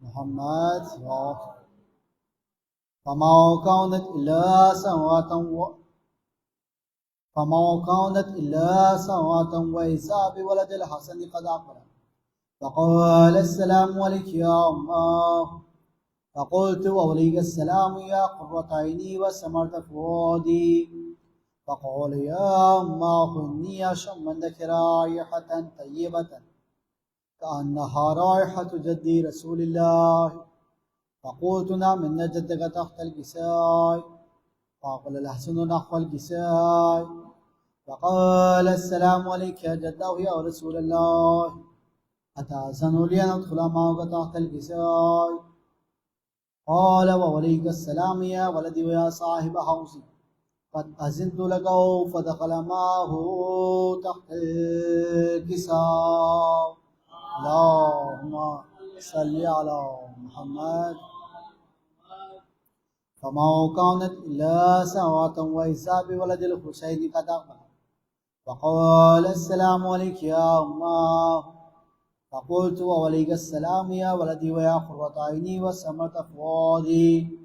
محمد فما كانت إلا ساعة وإذا بولد الحسن قد أقبل فقال السلام عليك يا أمه فقلت وعليك السلام يا قرة عيني وثمرة فؤادي فقال يا أمه إني أشم عندك رائحة طيبة كأنها رائحة جدي رسول الله فقلت نعم إن جدك تحت الكساء فقال الحسن نحو الكساء فقال السلام عليك يا جده يا رسول الله أتأذن لي أن أدخل معك تحت الكساء قال وعليك السلام يا ولدي ويا صاحب حوزي قد أذنت لك فدخل معه تحت الكساء اللهم صل على محمد فما كانت إلا ساعة وإذا بولد الحسين قد أقبل فقال السلام عليك يا أمه فقلت وعليك السلام يا ولدي ويا قرة عيني وثمرة فؤادي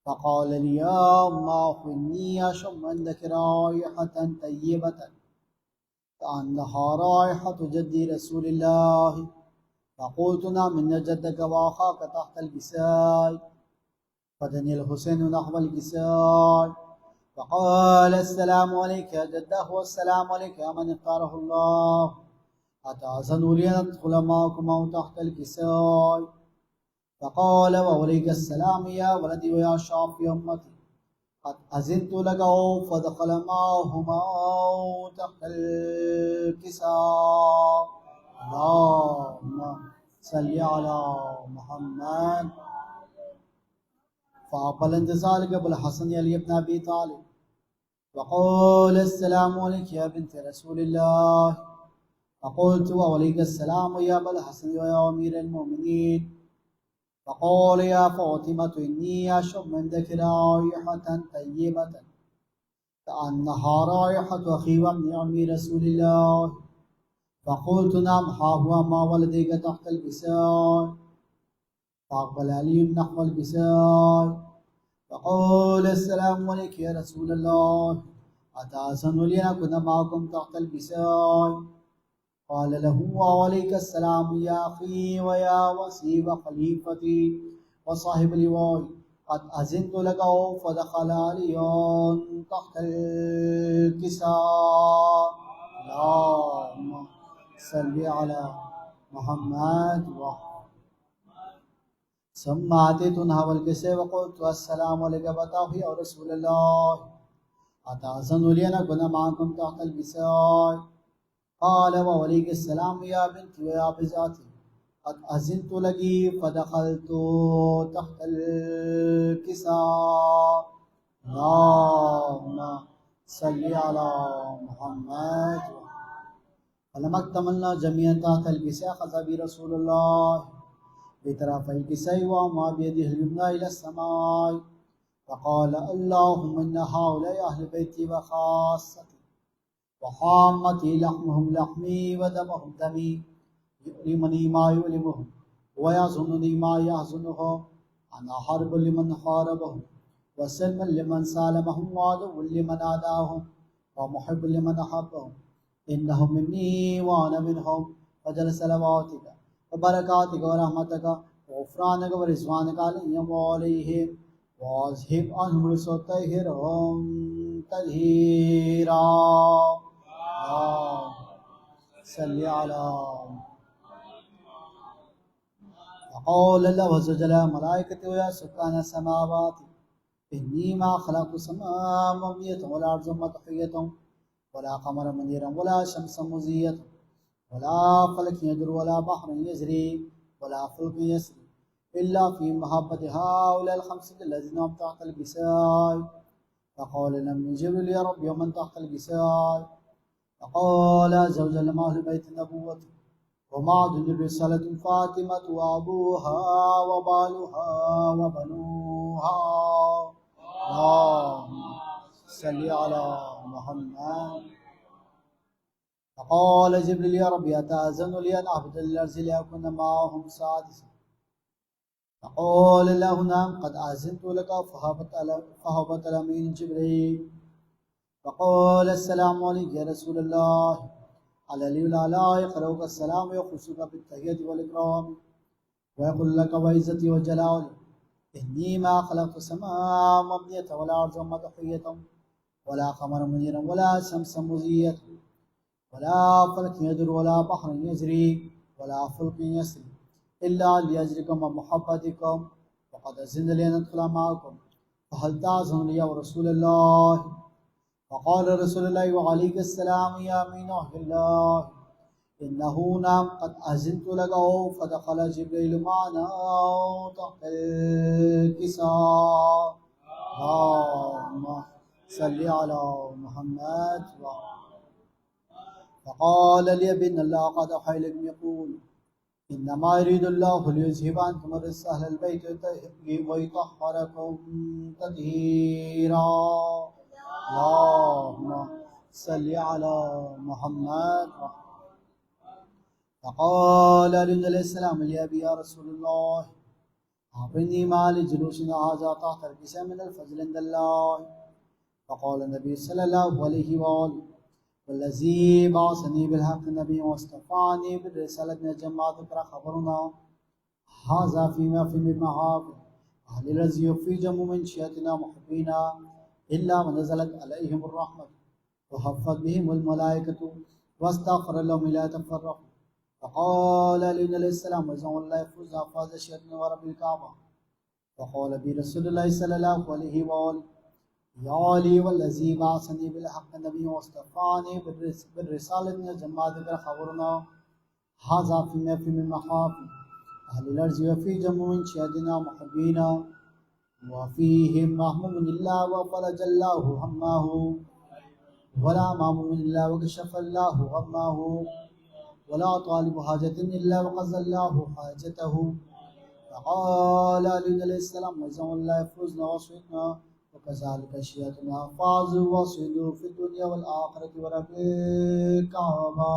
فقال لي يا أمه إني أشم عندك رائحة طيبة كأنها رائحة جدي رسول الله فقلت نعم إن جدك وأخاك تحت الكساء فدني الحسين نحو الكساء فقال السلام عليك يا جده والسلام عليك يا من اختاره الله أتأذن لي أن أدخل معكم تحت الكساء فقال وعليك السلام يا ولدي ويا شافي أمتي قد أذنت لك فدخل معهما تحت الكساء اللهم صل على محمد فأقبل انتصار قبل حسن علي بن أبي طالب وقال السلام عليك يا بنت رسول الله فقلت وعليك السلام يا أبا الحسن ويا أمير المؤمنين فقال يا فاطمة إني أشم عندك رائحة طيبة كأنها رائحة أخي وابن عمي رسول الله فقلت نعم ها هو ما ولديك تحت الكساء فأقبل علي نحو الكساء فقال السلام عليك يا رسول الله أتأذن لي أن أكون معكم تحت الكساء قال له وعليك السلام يا أخي ويا وصي وخليفتي وصاحب لواي قد أذنت لك فدخل علي تحت الكساء اللهم صل على محمد ثم أتيت نحو الكساء وقلت السلام عليك بتاه يا رسول الله أتأذن لي أن أكون معكم تحت الكساء قال وعليك السلام يا بنتي ويا بزاتي قد أذنت لك فدخلت تحت الكساء اللهم صل على محمد فلما اكتملنا جميعا تحت الكساء خذ بي رسول الله بطرف الكساء وما بيده اليمنى إلى السماء فقال اللهم إن هؤلاء أهل بيتي وخاصتي وحامتي لحمهم لحمي ودمهم دمي يؤلمني ما يؤلمهم ويحزنني ما يحزنهم أنا حرب لمن حاربهم وسلم لمن سالمهم وعدو لمن عاداهم ومحب لمن أحبهم إنهم مني وأنا منهم فجل صلواتك وبركاتك ورحمتك وغفرانك ورضوانك عليهم وعليهم واذهب عنهم الرجس وطهرهم تطهيرا صل على فقال الله عز وجل ملائكته ويا سكان السماوات إني ما خلقت السماء مبنية ولا أرض مطحية ولا قمر منيرا ولا شمس مزية ولا فلك يدر ولا بحر يجري ولا فلك يسري إلا في محبة هؤلاء الخمسة الذين هم تحت الكساء فقال لم جبريل يا رب ومن تحت الكساء فقال عز وجل ما أهل بيت النبوة وما دون الرسالة فاطمة وأبوها وبالها وبنوها اللهم صل على محمد فقال جبريل يا رب أتأذن لي أن أعبد الأرض لأكون معهم سادسا فقال له نعم قد أذنت لك. فهبط الأمين جبريل فقال السلام عليك يا رسول الله. على الأعلى يقرأك السلام ويخصك بالتحية والإكرام ويقول لك وعزتي وجلالي إني ما خلقت السماء مبنية ولا أرض مدحية ولا قمر منيرا ولا شمس مزية ولا فلك يدر ولا بحر يجري ولا فلك يسري إلا ليجركم ومحبتكم وقد أذن لي أن أدخل معكم فهل تعزم لي يا رسول الله. فقال رسول الله وعليك السلام يا أمين الله إنه نعم قد أذنت لك. فدخل جبريل معنا تحت الكساء. اللهم صل على محمد. فقال لي بأن الله قد أوحى إليكم يقول إنما يريد الله ليذهب عنكم الرجس أهل البيت ويطهركم تطهيرا. اللهم صل على محمد. فقال علي عليه السلام لأبي يا رسول الله أعطني ما لجلوسنا هذا تحت الكساء من الفضل عند الله. فقال النبي صلى الله عليه وآله والذي بعثني بالحق النبي واصطفاني بالرسالة من جماعة خبرنا هذا فيما في محافظ أهل الذي يخفي جمع من شيئتنا محبينا إلا ونزلت عليهم الرحمة وحفت بهم الملائكة واستغفر لهم لا يتفرقوا. فقال علي عليه السلام وزعم الله يفوز حفاظ شيئتنا ورب الكعبة. فقال بي رسول الله صلى الله عليه وآله يا علي والذي بعثني بالحق النبي واصطفاني بالرسالة من جماعة خبرنا هذا فيما في محافظ أهل الأرض وفي جمع من شهدنا محبينا وفيهم محموم الله وفرج الله همه ولا معموم الله وكشف الله غمه ولا طالب حاجة إلا وقضى الله حاجته. فقال علي عليه السلام وزعم الله يفوزنا وصيتنا وكذلك شيئتنا فازوا وصلوا في الدنيا والآخرة ورب الكعبة.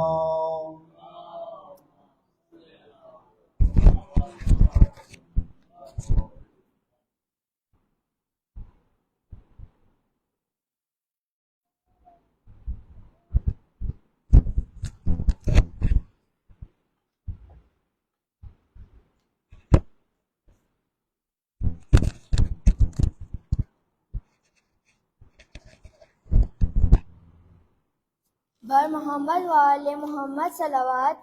بر محمد وآل محمد صلوات.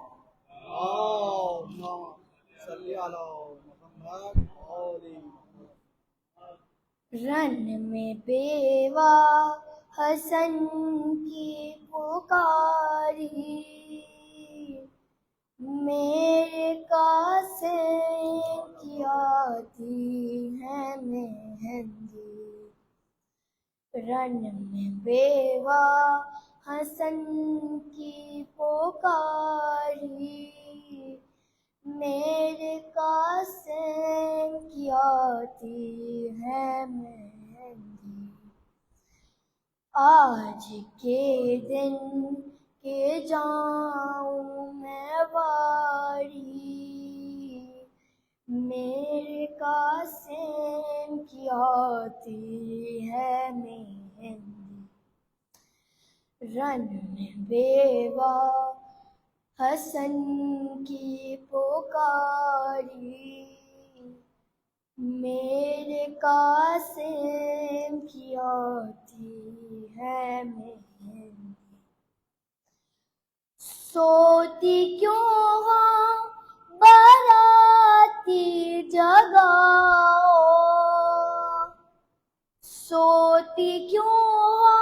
اللهم صل على محمد وآل محمد. رن میں بیوا حسن کی پکاری میرے قاسم کی آتی ہے مہندی. رن میں بیوا حسن کی پکاری میرے قاسم کی آتی ہے مہندی. آج کے دن کے جاؤں میں واری میرے قاسم کی آتی ہے مہندی. رن میں بیوا حسن کی پکاری میرے قاسم کی آتی ہے مہندی. سوتی کیوں ہوں باراتی جگاؤ سوتی کیوں ہوں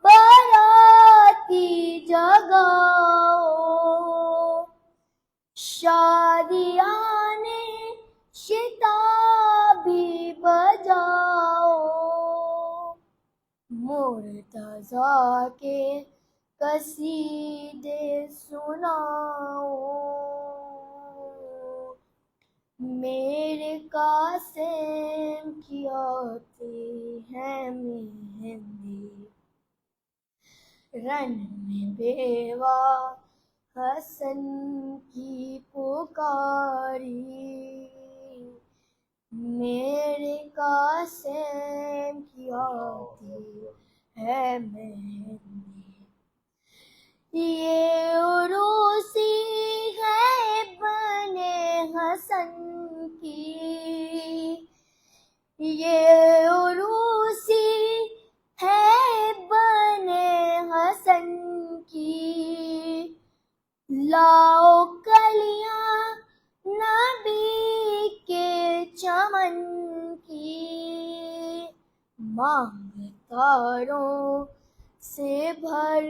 باراتی جگاؤ شادیانے شتابی بجاؤ مرتضیٰ کے قصیدے سناؤ میرے قاسم کی آتی ہے مہندی. رن میں بیوا حسن کی پکاری قاسم کی آتی ہے مہندی، یہ عروسی ہے ابن حسن کی، یہ عروسی ہے ابن حسن کی، لاؤ کلیاں نبی کے چمن کی، مانگتاروں سے بھر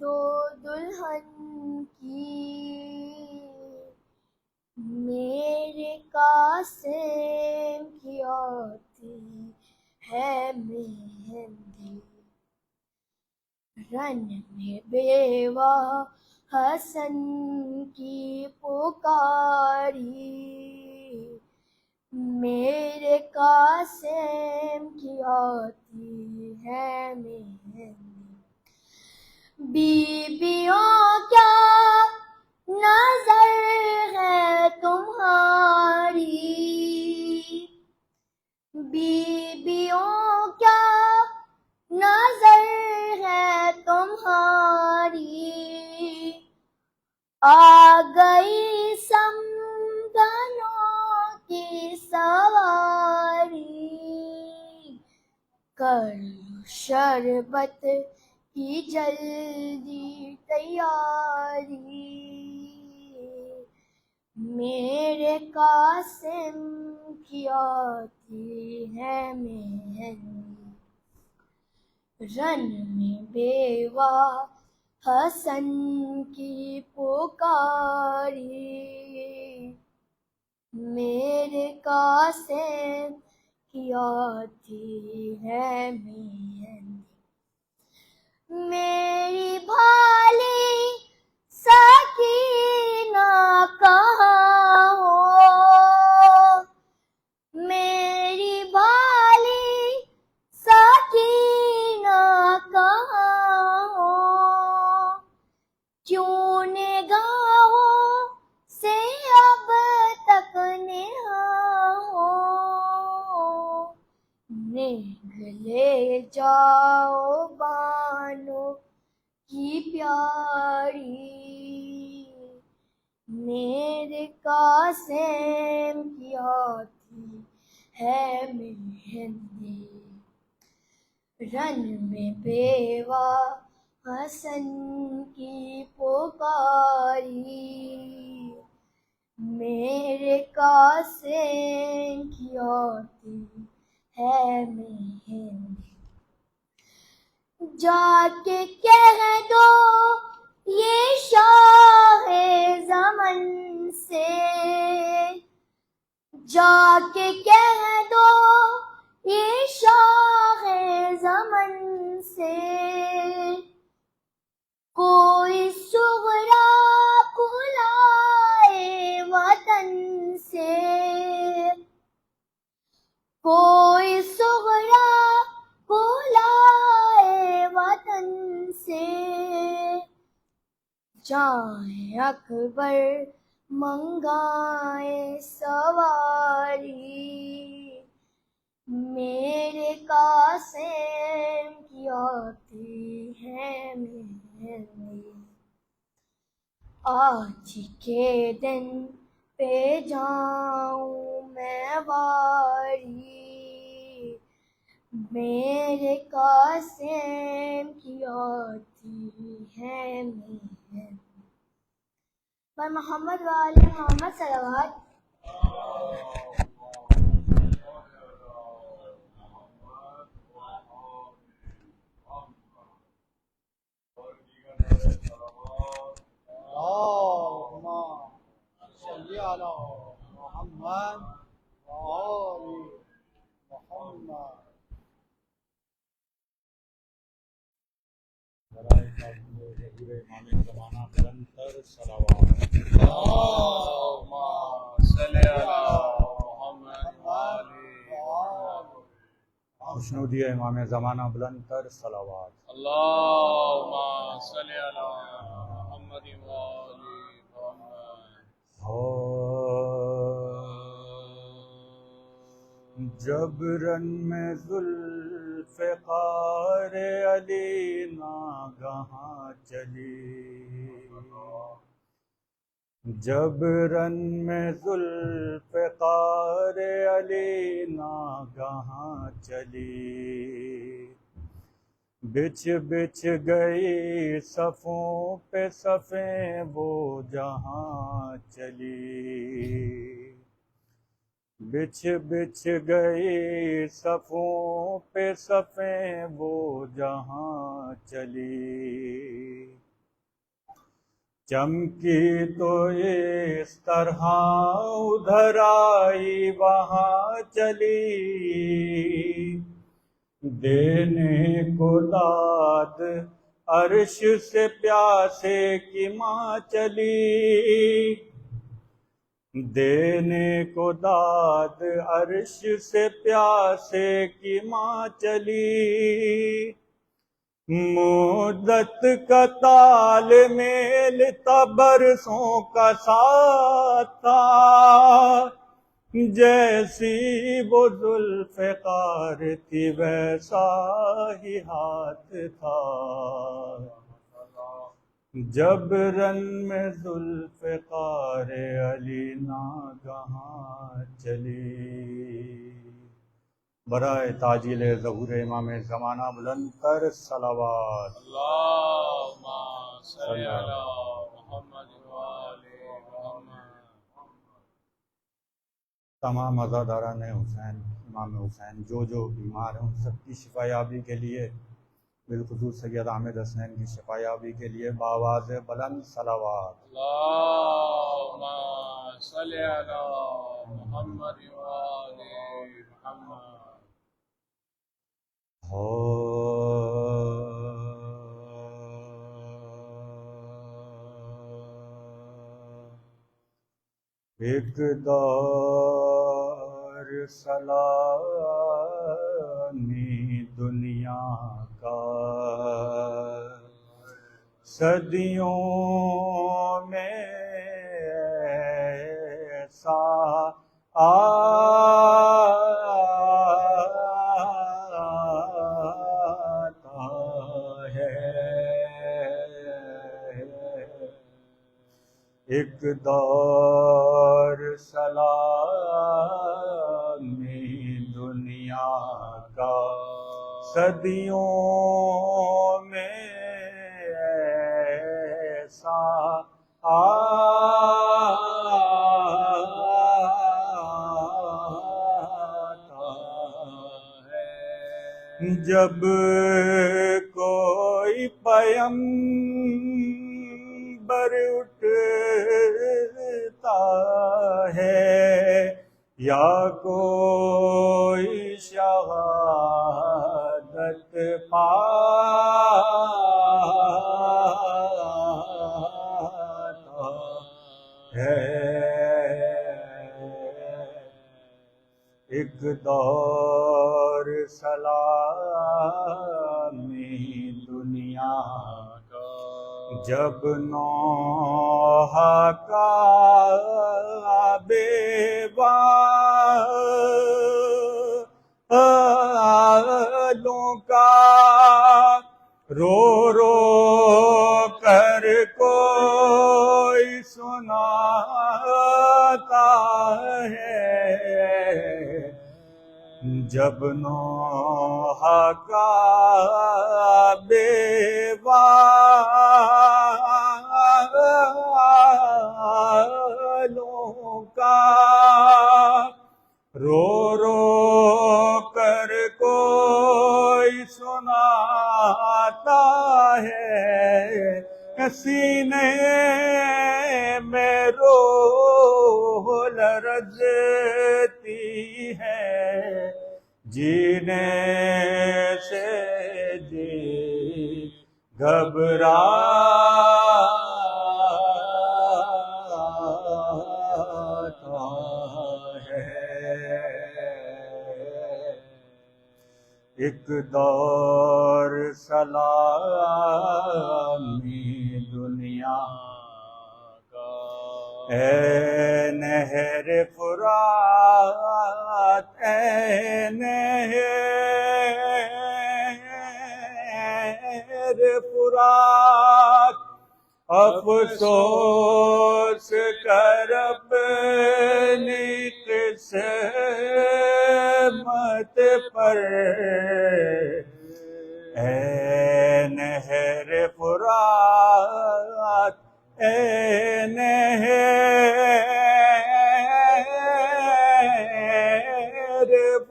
دو دلہن کی، میرے قاسم کی آتی ہے مہندی، رن میں بیوہ حسن کی پکاری، میرے قاسم کی آتی ہے مہندی، بیویوں کیا نظر ہے تمہاری، بیویوں کیا نظر ہے تمہاری، آ گئی سمندروں کی سواری، کر لو شربت کی جلدی تیاری، میرے قاسم کی آتی ہے مہندی، رن میں بیوہ حسن کی پکاری، میرے قاسم کی آتی ہے مہندی، میری بھالی سکینہ کہاں ہو، میری بھالی سکینہ کہاں ہو، کیوں نگاہوں سے اب تک نہاں ہو، نگلے جاؤ بانو کی پیاری، میرے قاسم کی آتی ہے مہندی، رن میں بیوہ حسن کی پکاری، میرے قاسم کی آتی ہے مہندی، جا کے کہہ دو یہ شاہ زمن سے، جا کے کہہ دو یہ شاہ زمن سے، کوئی سغرا بلائے وطن سے، کوئی سغرا بلائے وطن سے، جائیں اکبر منگائے سواری، میرے قاسم کی آتی ہے مہندی، آج کے دن پہ جاؤں میں واری، میرے قاسم کی آتی ہے مہندی، پر محمد وآل محمد صلوات۔ اللهم صل على محمد وآل محمد۔ برائے تعظیم حضور امام زمانہ نرنتر صلوات۔ اللهم صل على محمد وآل محمد۔ خوشنودی امام زمانہ بلند تر صلوات۔ اللهم صل على محمد وآل محمد۔ جبرن میں ذوالفقار علی ناگہاں چلی، جبرن میں ذوالفقار علی ناگہاں چلی، بچھ بچھ گئی صفوں پہ صفیں وہ جہاں چلی، بچھ بچھ گئی صفوں پہ صفیں وہ جہاں چلی، چمکی تو اس طرح ادھر آئی وہاں چلی، دینے کو داد عرش سے پیاسے کی ماں چلی، دینے کو داد عرش سے پیاسے کی ماں چلی، مدت کا تال میل تھا برسوں کا ساتھ تھا، جیسی وہ ذوالفقار تھی ویسا ہی ہاتھ تھا، جبرن میں ذوالفقار علی ناگہاں چلی۔ برائے تعجیل ظہور امام زمانہ بلند تر صلوات۔ اللہم صلی علی محمد وآل محمد۔ تمام عزاداران حسین، امام حسین جو بیمار ہیں ان سب کی شفا یابی کے لیے، بالخصوص سید احمد حسنین کی شفا یابی کے لیے بآواز بلند صلوات۔ اللہم صلی علی محمد وآل محمد۔ ایک دور سلامی دنیا کا، صدیوں میں ایسا آتا ہے، ایک دور سلامی دنیا کا، صدیوں میں ایسا آتا ہے، جب کوئی پیغمبر اٹھتا ہے یا کوئی شہادت پاتا ہے، ایک دور سلامی دنیا کا، جب نوح کا بیوالوں کا رو رو کر کوئی سناتا ہے، جب نوح کا بیوالوں کا رو رو کر کوئی سناتا ہے، سینے میں روح لرزتی ہے، جینے سے جی گھبراتا ہے، ایک دور سلامی دنیا کا، اے نہر فرات اے افسوس کر اپنی قسمت پر، اے نہر فرات، اے نہر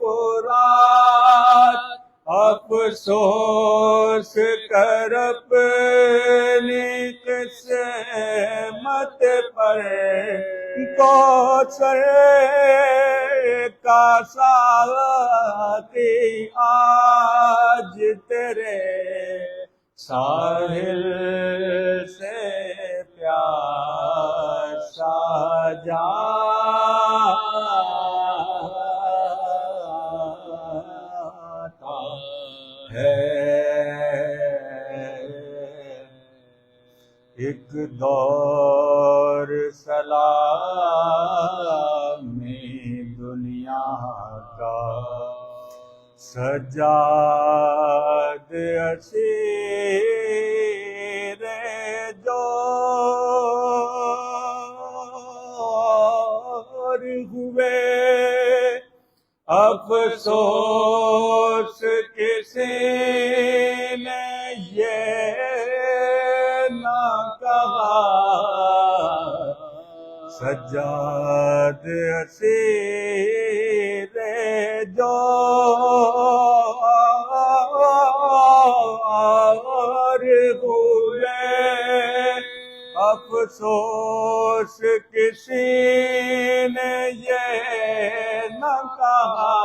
فرات، افسوس کر اپنی قسمت پر، کوثر کا ساقی آج تیرے ساحل سے پیاسا جاتا ہے۔ ایک دور سلامی دنیا کا سجاد اسیر جور ہوئے، افسوس کسی نے یہ نہ کہا، سجاد اسیر جور ہوئے، افسوس کسی نے یہ نہ کہا،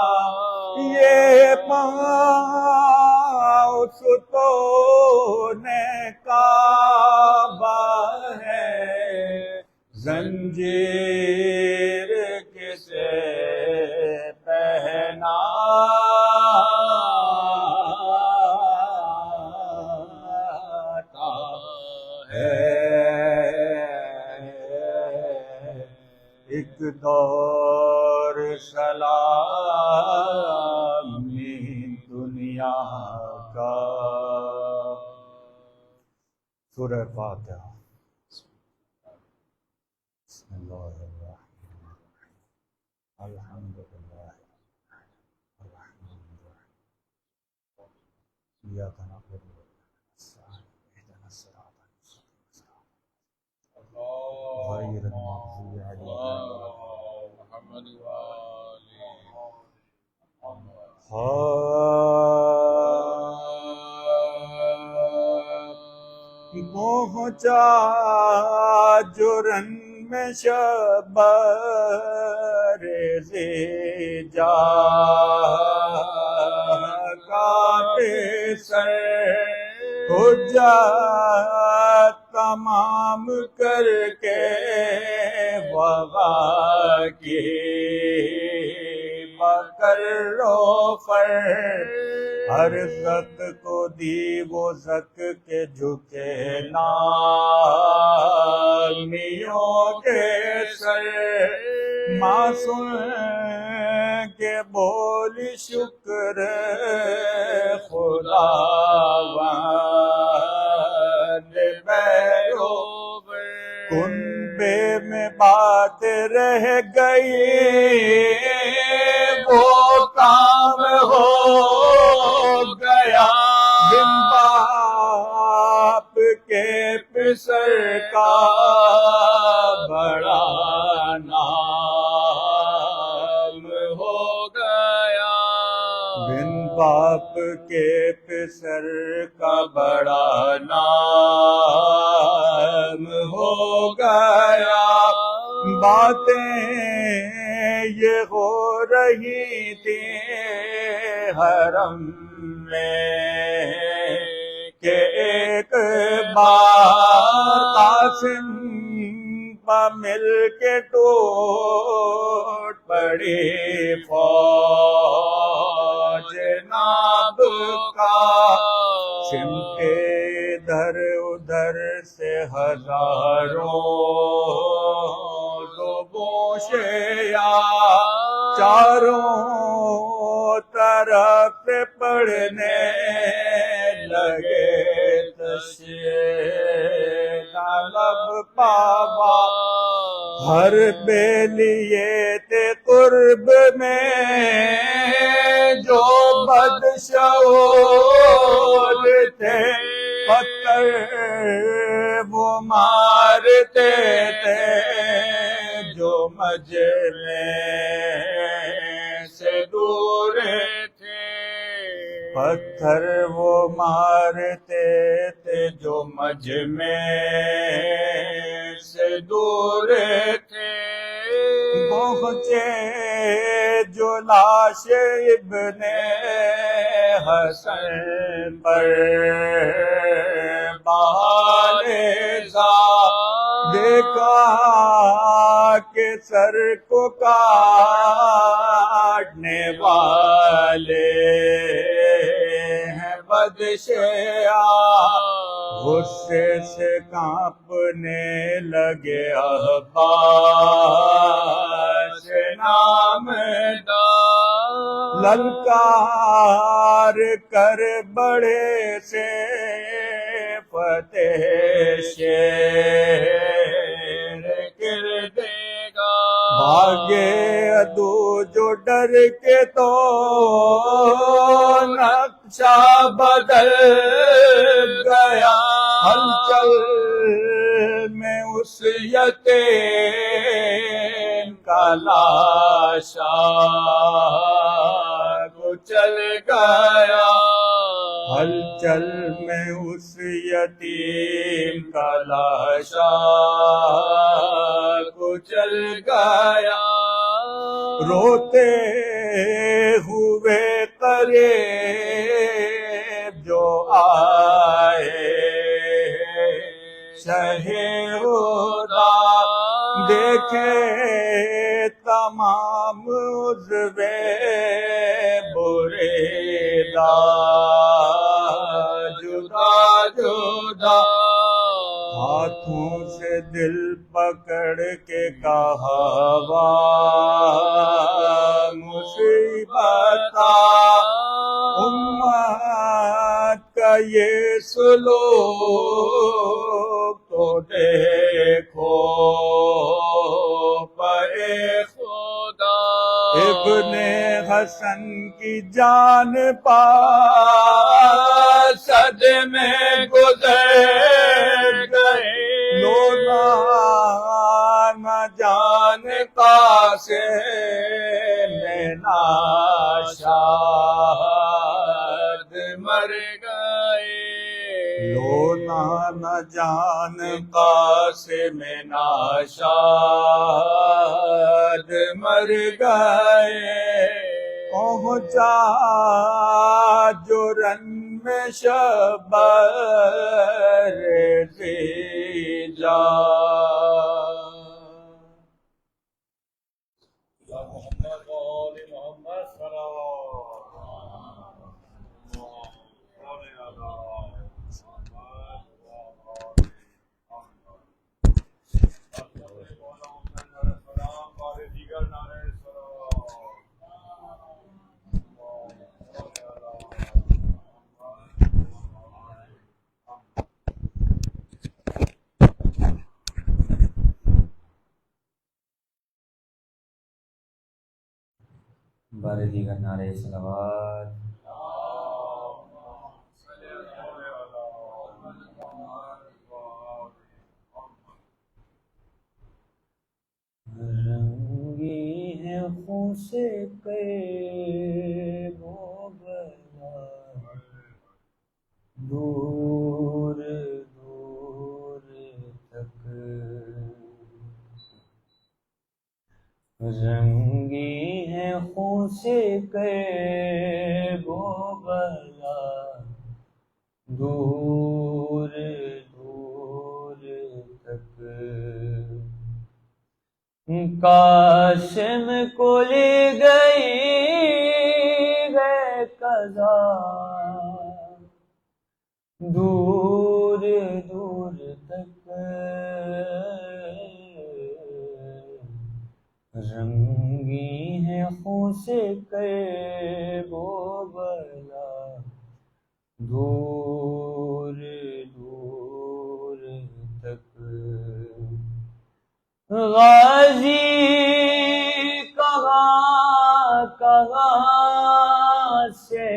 یہ پاؤں ستون کعبہ ہے، زنجیر کسے پہناتا ہے۔ ایک دور سلامی دنیا کا۔ سورہ فاتحہ۔ بسم اللہ الرحمن الرحیم، الحمدللہ الرحمن الرحیم، ایاک نعبد و ایاک نستعین، اہدنا الصراط المستقیم، غیر المغضوب علیہم محمد وآلہ پہنچا جرن میں شبر جا کاٹے سر حجت تمام کر کے وغا کی مکرو پر، ہر زک کو دی وہ زک کے جھکے نامیوں کے سر، معصوم کے بولی شکر خداوند بیرو کنبے میں بات رہ گئی، وہ کام ہو گیا، بن باپ کے پسر کا بڑا نام ہو گیا، بن باپ کے پسر کا بڑا نام ہو گیا۔ باتیں یہ ہو رہی تھی حرم میں کہ ایک بار قاسم پا مل کے ٹوٹ پڑی فوج ناب کا، سمٹے ادھر ادھر سے ہزاروں دوبوشیا، چاروں طرف پڑھنے لگے تشہد طلب پاوا ہر بے لیے تے قرب میں جو بدشعور تھے پتھر وہ مارتے تھے جو مجمع سے دور تھے پتھر وہ مارتے تھے جو مجمع سے دور تھے پہنچے جو لاش ابن حسن پر بالزا دیکھا کہ سر کو کاٹنے والے ہیں بدشیا غصے سے کانپنے لگے عباس نامدار للکار کر بڑے سے فتح شیر کر دے گا بھاگے عدو جو ڈر کے تو نقشہ بدل گیا ہلچل میں اس یتیم کا لاشا کچل گیا ہلچل میں اس یتیم کا لاشا کچل گیا روتے ہوئے قریب جو آئے شہدا دیکھے تمام عضو بریدہ جدا جدا ہاتھوں سے دل پکڑ کے کہا واہ مصیبت امت کا یہ سلوک تو دیکھو پے خدا ابن حسن کی جان پا صدمے گزر گئے لولا نہ جانتا سے میں ناشاد مر گئے لولا نہ جانتا سے میں ناشاد مر گئے پہنچا جو رن میں شبر جا محمد وآل محمد بارے دیگر نعرے صلوات رنگی ہے خون سے قیب و بلا دور دور تک رنگی ہے خون سے قیب و بلا دور دور تک قاسم کو لے گئی ہے قضا دور دور تک رنگی ہے خون سے قیب و بلا دور دور تک غازی کہاں کہاں سے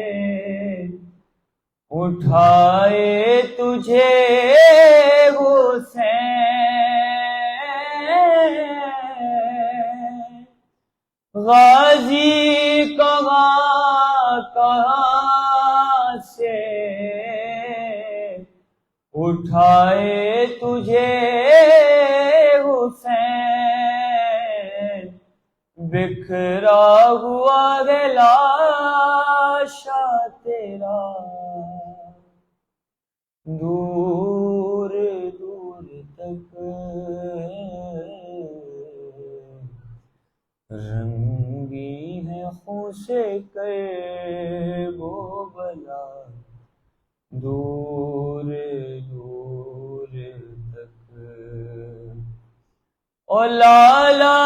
اٹھائے تجھے حسین، غازی کہاں کہاں سے اٹھائے تجھے حسین، بکھرا ہوا ہے لاشا تیرا، دور دور تک رنگی ہے خون سے کرب و بلا، دور دور تک۔ او لالا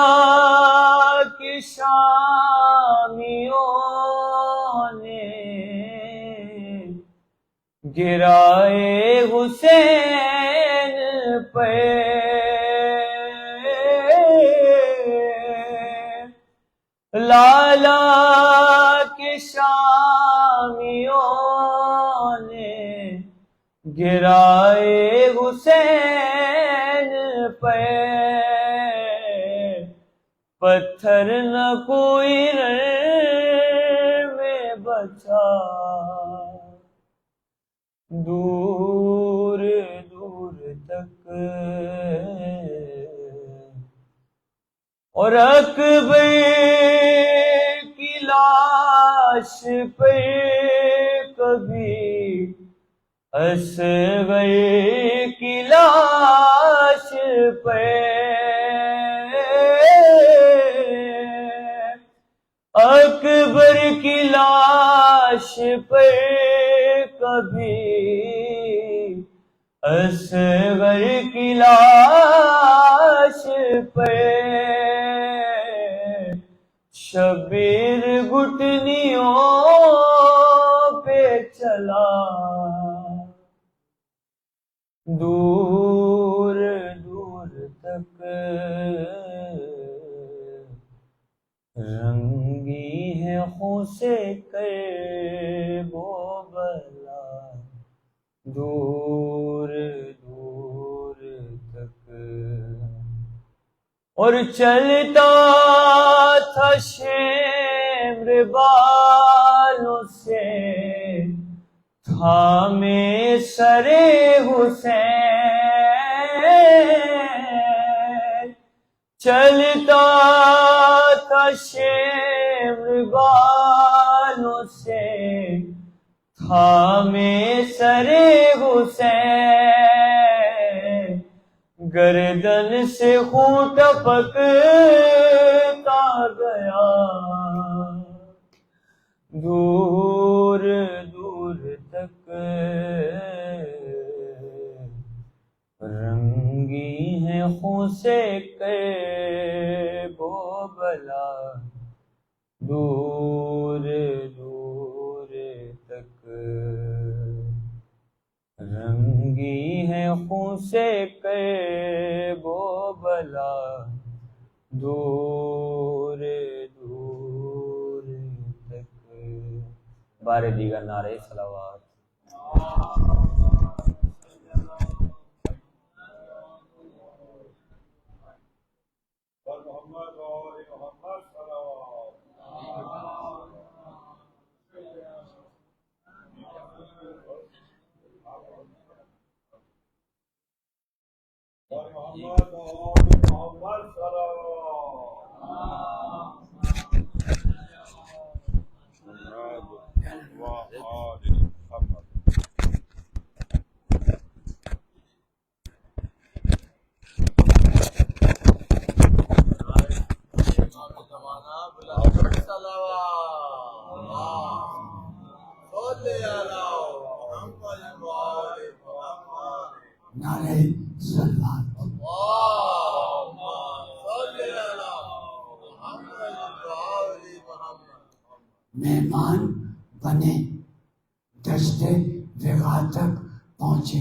کی شامیوں نے گرائے حسین پہ، لالا کے شامیوں نے گرائے حسین پہ، پتھر نہ کوئی رن میں بچا، دور دور تک۔ اور اکبر کی لاش پہ کبھی اصغر کی لاش پہ، اکبر کی لاش پہ کبھی اصغر کی لاش پہ، شبیر گھٹنیوں پہ چلا، دور دور تک رنگی ہے خون سے کرب و بلا، دور دور تک۔ اور چلتا تھا شمر بالوں سے تھامے سر حسین، چلتا تھا شمر بالوں سے تھامے سر حسین، گردن سے خون ٹپکتا گیا، دور دور تک رنگی ہے خون سے کرب و بلا، دور دور تک رنگی ہے خون سے کرب و بلا، دور دور تک۔ بار دیگر نعرہ صلوات۔ نعرہ صلوات۔ مہمان بنے دشت وغا تک پہنچے،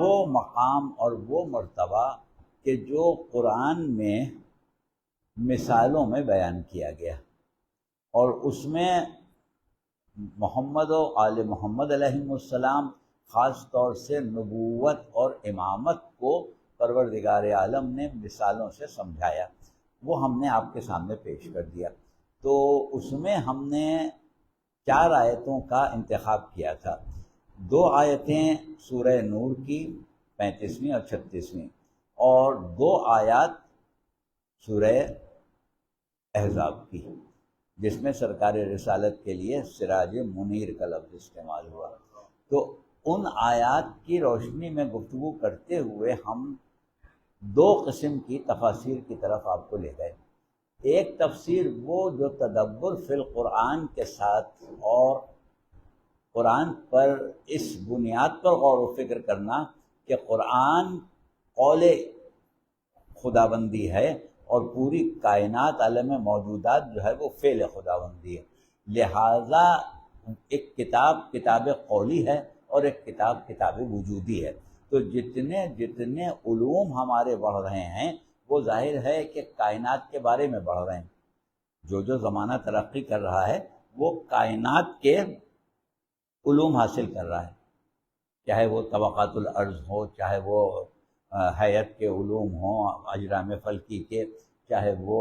وہ مقام اور وہ مرتبہ کہ جو قرآن میں مثالوں میں بیان کیا گیا، اور اس میں محمد و آل محمد علیہ السلام خاص طور سے نبوت اور امامت کو پروردگار عالم نے مثالوں سے سمجھایا، وہ ہم نے آپ کے سامنے پیش کر دیا۔ تو اس میں ہم نے 4 آیتوں کا انتخاب کیا تھا، 2 آیتیں سورہ نور کی 35ویں اور 36ویں، اور 2 آیات سورہ احزاب کی، جس میں سرکار رسالت کے لیے سراج منیر کا لفظ استعمال ہوا۔ تو ان آیات کی روشنی میں گفتگو کرتے ہوئے ہم 2 قسم کی تفاسیر کی طرف آپ کو لے گئے۔ ایک تفسیر وہ جو تدبر فی القرآن کے ساتھ اور قرآن پر اس بنیاد پر غور و فکر کرنا کہ قرآن قول خداوندی ہے اور پوری کائنات عالم موجودات جو ہے وہ فعل خداوندی ہے، لہٰذا ایک کتاب قولی ہے اور ایک کتاب وجودی ہے۔ تو جتنے علوم ہمارے بڑھ رہے ہیں وہ ظاہر ہے کہ کائنات کے بارے میں بڑھ رہے ہیں۔ جو زمانہ ترقی کر رہا ہے وہ کائنات کے علوم حاصل کر رہا ہے، چاہے وہ طبقات الارض ہو، چاہے وہ حیات کے علوم ہوں، اجرام فلکی کے، چاہے وہ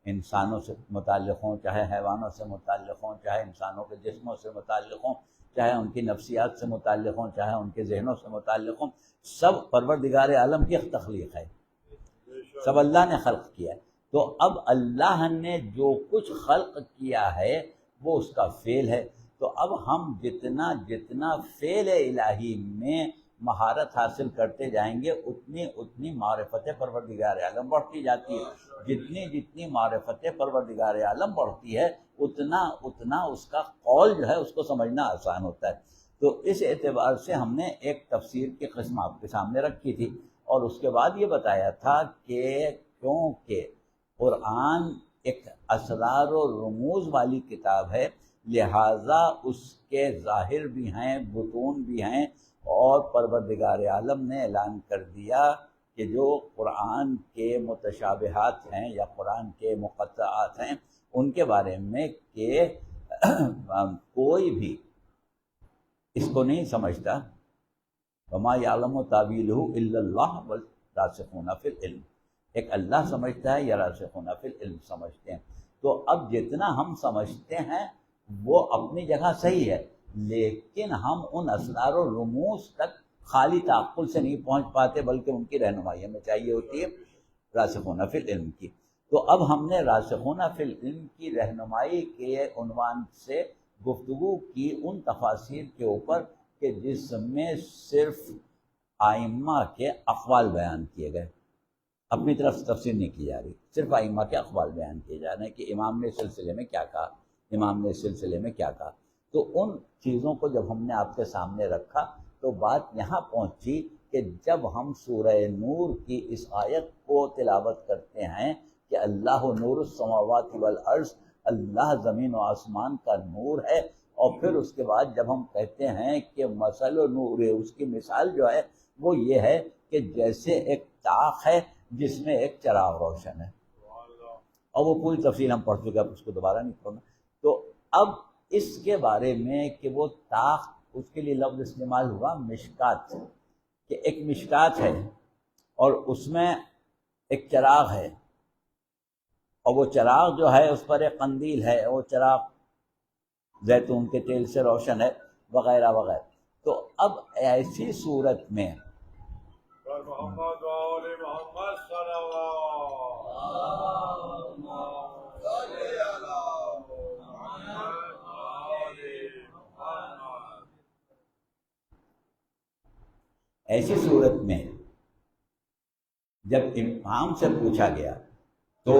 انسانوں سے متعلق ہوں، چاہے حیوانوں سے متعلق ہوں، چاہے انسانوں کے جسموں سے متعلق ہوں، چاہے ان کی نفسیات سے متعلق ہوں، چاہے ان کے ذہنوں سے متعلق ہوں، سب پروردگار عالم کی تخلیق ہے، سب اللہ نے خلق کیا ہے۔ تو اب اللہ نے جو کچھ خلق کیا ہے وہ اس کا فعل ہے۔ تو اب ہم جتنا فعل الہی میں مہارت حاصل کرتے جائیں گے اتنی معرفت پروردگار عالم بڑھتی جاتی ہے۔ جتنی معرفت پروردگار عالم بڑھتی ہے اتنا اس کا قول جو ہے اس کو سمجھنا آسان ہوتا ہے۔ تو اس اعتبار سے ہم نے ایک تفسیر کی قسم آپ کے سامنے رکھی تھی، اور اس کے بعد یہ بتایا تھا کہ کیونکہ قرآن ایک اسرار و رموز والی کتاب ہے، لہٰذا اس کے ظاہر بھی ہیں، بطون بھی ہیں، اور پروردگار عالم نے اعلان کر دیا کہ جو قرآن کے متشابہات ہیں یا قرآن کے مقطعات ہیں ان کے بارے میں کہ کوئی بھی اس کو نہیں سمجھتا، وما یعلم تاویلہ الا اللہ والراسخون فی العلم، ایک اللہ سمجھتا ہے یا راسخون فی العلم سمجھتے ہیں۔ تو اب جتنا ہم سمجھتے ہیں وہ اپنی جگہ صحیح ہے، لیکن ہم ان اسرار و رموز تک خالی تعقل سے نہیں پہنچ پاتے، بلکہ ان کی رہنمائی ہمیں چاہیے ہوتی ہے راسخون فی العلم کی۔ تو اب ہم نے راسخون فی العلم کی رہنمائی کے عنوان سے گفتگو کی ان تفاسیر کے اوپر کہ جس میں صرف ائمہ کے اقوال بیان کیے گئے، اپنی طرف سے تفسیر نہیں کی جا رہی، صرف ائمہ کے اقوال بیان کیے جا رہے ہیں کہ امام نے اس سلسلے میں کیا کہا، امام نے اس سلسلے میں کیا کہا۔ تو ان چیزوں کو جب ہم نے آپ کے سامنے رکھا تو بات یہاں پہنچی کہ جب ہم سورہ نور کی اس آیت کو تلاوت کرتے ہیں کہ اللہ نور السماوات والارض، اللہ زمین و آسمان کا نور ہے، اور پھر اس کے بعد جب ہم کہتے ہیں کہ مثل نور، اس کی مثال جو ہے وہ یہ ہے کہ جیسے ایک طاق ہے جس میں ایک چراغ روشن ہے، اور وہ پوری تفصیل ہم پڑھ چکے ہیں، اس کو دوبارہ نہیں پڑھنا۔ تو اب اس کے بارے میں کہ وہ طاق، اس کے لیے لفظ استعمال ہوا مشکات، کہ ایک مشکات ہے اور اس میں ایک چراغ ہے، اور وہ چراغ جو ہے اس پر ایک قندیل ہے، وہ چراغ زیتون کے تیل سے روشن ہے، وغیرہ وغیرہ۔ تو اب ایسی صورت میں محمد وآل محمد صلوات، ایسی صورت میں جب امام سے پوچھا گیا تو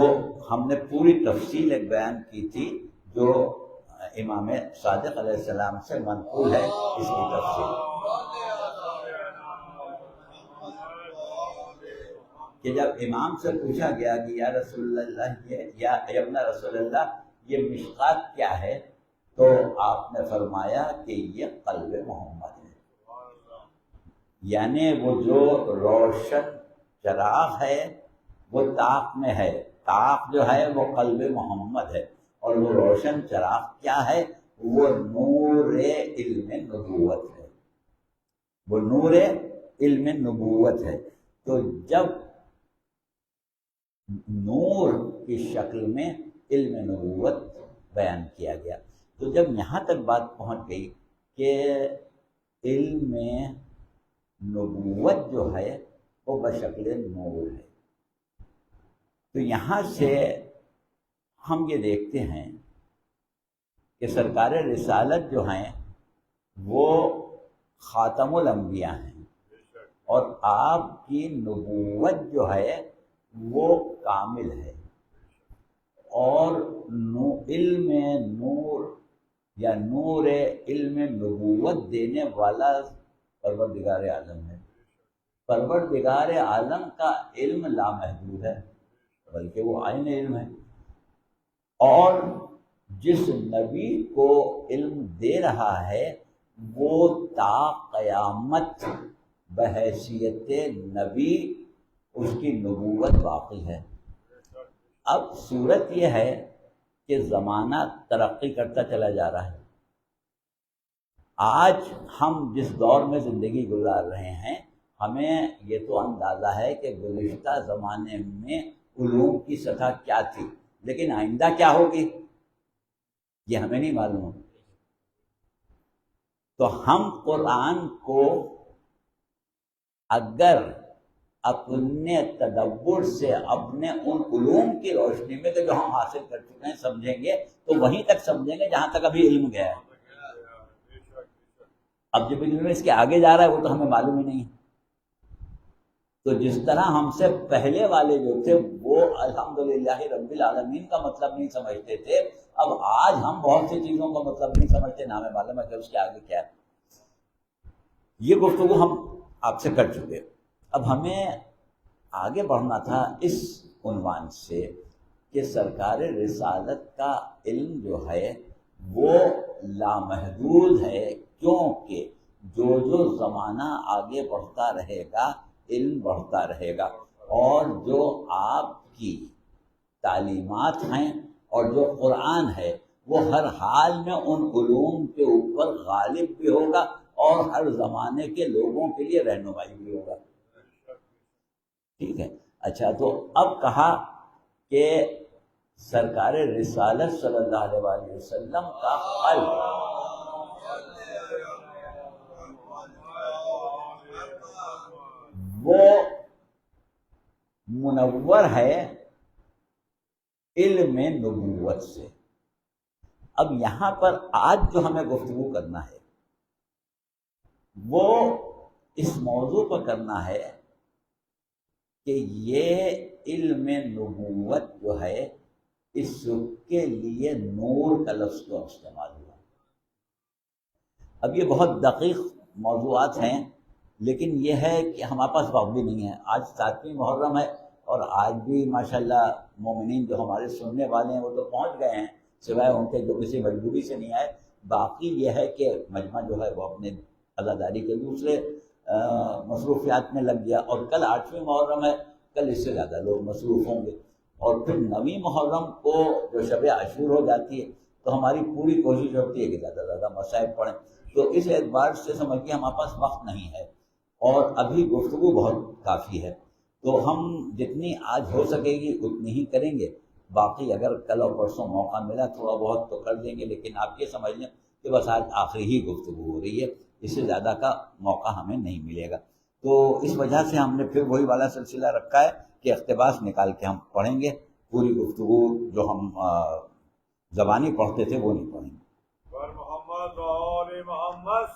ہم نے پوری تفصیل ایک بیان کی تھی جو امام صادق علیہ السلام سے منقول ہے، اس کی تفصیل کہ جب امام سے پوچھا گیا کہ یا رسول اللہ، یا ابن رسول اللہ، یہ مشکات کیا ہے، تو آپ نے فرمایا کہ یہ قلب محمد ہے، یعنی وہ جو روشن چراغ ہے وہ طاق میں ہے، طاق جو ہے وہ قلب محمد ہے، اور وہ روشن چراغ کیا ہے؟ وہ نور علم نبوت ہے، وہ نور علم نبوت ہے۔ تو جب نور کی شکل میں علم نبوت بیان کیا گیا، تو جب یہاں تک بات پہنچ گئی کہ علم نبوت جو ہے وہ بشکل نور ہے، تو یہاں سے ہم یہ دیکھتے ہیں کہ سرکار رسالت جو ہیں وہ خاتم الانبیاء ہیں، اور آپ کی نبوت جو ہے وہ کامل ہے، اور علم نور یا نور علم نبوت دینے والا پروردگار عالم ہے۔ پروردگار عالم کا علم لامحدود ہے، بلکہ وہ عین علم ہے، اور جس نبی کو علم دے رہا ہے وہ تا قیامت بحیثیت نبی اس کی نبوت باقی ہے۔ اب صورت یہ ہے کہ زمانہ ترقی کرتا چلا جا رہا ہے۔ آج ہم جس دور میں زندگی گزار رہے ہیں، ہمیں یہ تو اندازہ ہے کہ گزشتہ زمانے میں علوم کی سطح کیا تھی، لیکن آئندہ کیا ہوگی یہ ہمیں نہیں معلوم۔ تو ہم قرآن کو اگر اپنے تدبر سے اپنے ان علوم کی روشنی میں جو ہم حاصل کر چکے ہیں سمجھیں گے تو وہیں تک سمجھیں گے جہاں تک ابھی علم گیا ہے۔ اب جب علم اس کے آگے جا رہا ہے وہ تو ہمیں معلوم ہی نہیں ہے۔ تو جس طرح ہم سے پہلے والے جو تھے وہ الحمدللہ رب العالمین کا مطلب نہیں سمجھتے تھے، اب آج ہم بہت سی چیزوں کا مطلب نہیں سمجھتے، نہ ہمیں معلوم ہے کہ اس کے آگے کیا ہے۔ یہ گفتگو ہم آپ سے کر چکے، اب ہمیں آگے بڑھنا تھا اس عنوان سے کہ سرکار رسالت کا علم جو ہے وہ لامحدود ہے، کیونکہ جو زمانہ آگے بڑھتا رہے گا علم بڑھتا رہے گا، اور جو آپ کی تعلیمات ہیں اور جو قرآن ہے وہ ہر حال میں ان علوم کے اوپر غالب بھی ہوگا اور ہر زمانے کے لوگوں کے لیے رہنمائی بھی ہوگا۔ ٹھیک ہے، اچھا، تو اب کہا کہ سرکار رسالت صلی اللہ علیہ وآلہ وسلم کا قلب وہ منور ہے علم نبوت سے۔ اب یہاں پر آج جو ہمیں گفتگو کرنا ہے وہ اس موضوع پر کرنا ہے کہ یہ علم نبوت جو ہے اس کے لیے نور کا لفظ کیوں استعمال ہوا۔ اب یہ بہت دقیق موضوعات ہیں، لیکن یہ ہے کہ ہمارے پاس وقت بھی نہیں ہے۔ آج 7ویں محرم ہے اور آج بھی ماشاءاللہ مومنین جو ہمارے سننے والے ہیں وہ تو پہنچ گئے ہیں، سوائے ان کے جو کسی مجبوری سے نہیں آئے۔ باقی یہ ہے کہ مجمع جو ہے وہ اپنے عزاداری کے دوسرے مصروفیات میں لگ گیا، اور کل 8ویں محرم ہے، کل اس سے زیادہ لوگ مصروف ہوں گے، اور پھر 9ویں محرم کو جو شب عاشور ہو جاتی ہے تو ہماری پوری کوشش ہوتی ہے کہ زیادہ سے زیادہ مصائب پڑھیں۔ تو اس اعتبار سے سمجھیے ہمارے پاس وقت نہیں ہے اور ابھی گفتگو بہت کافی ہے، تو ہم جتنی آج ہو سکے گی اتنی ہی کریں گے، باقی اگر کل اور پرسوں موقع ملا تھوڑا بہت تو کر دیں گے، لیکن آپ یہ سمجھ لیں کہ بس آج آخری ہی گفتگو ہو رہی ہے، اس سے زیادہ کا موقع ہمیں نہیں ملے گا۔ تو اس وجہ سے ہم نے پھر وہی والا سلسلہ رکھا ہے کہ اقتباس نکال کے ہم پڑھیں گے، پوری گفتگو جو ہم زبانی پڑھتے تھے وہ نہیں پڑھیں گے۔ محمد و آل محمد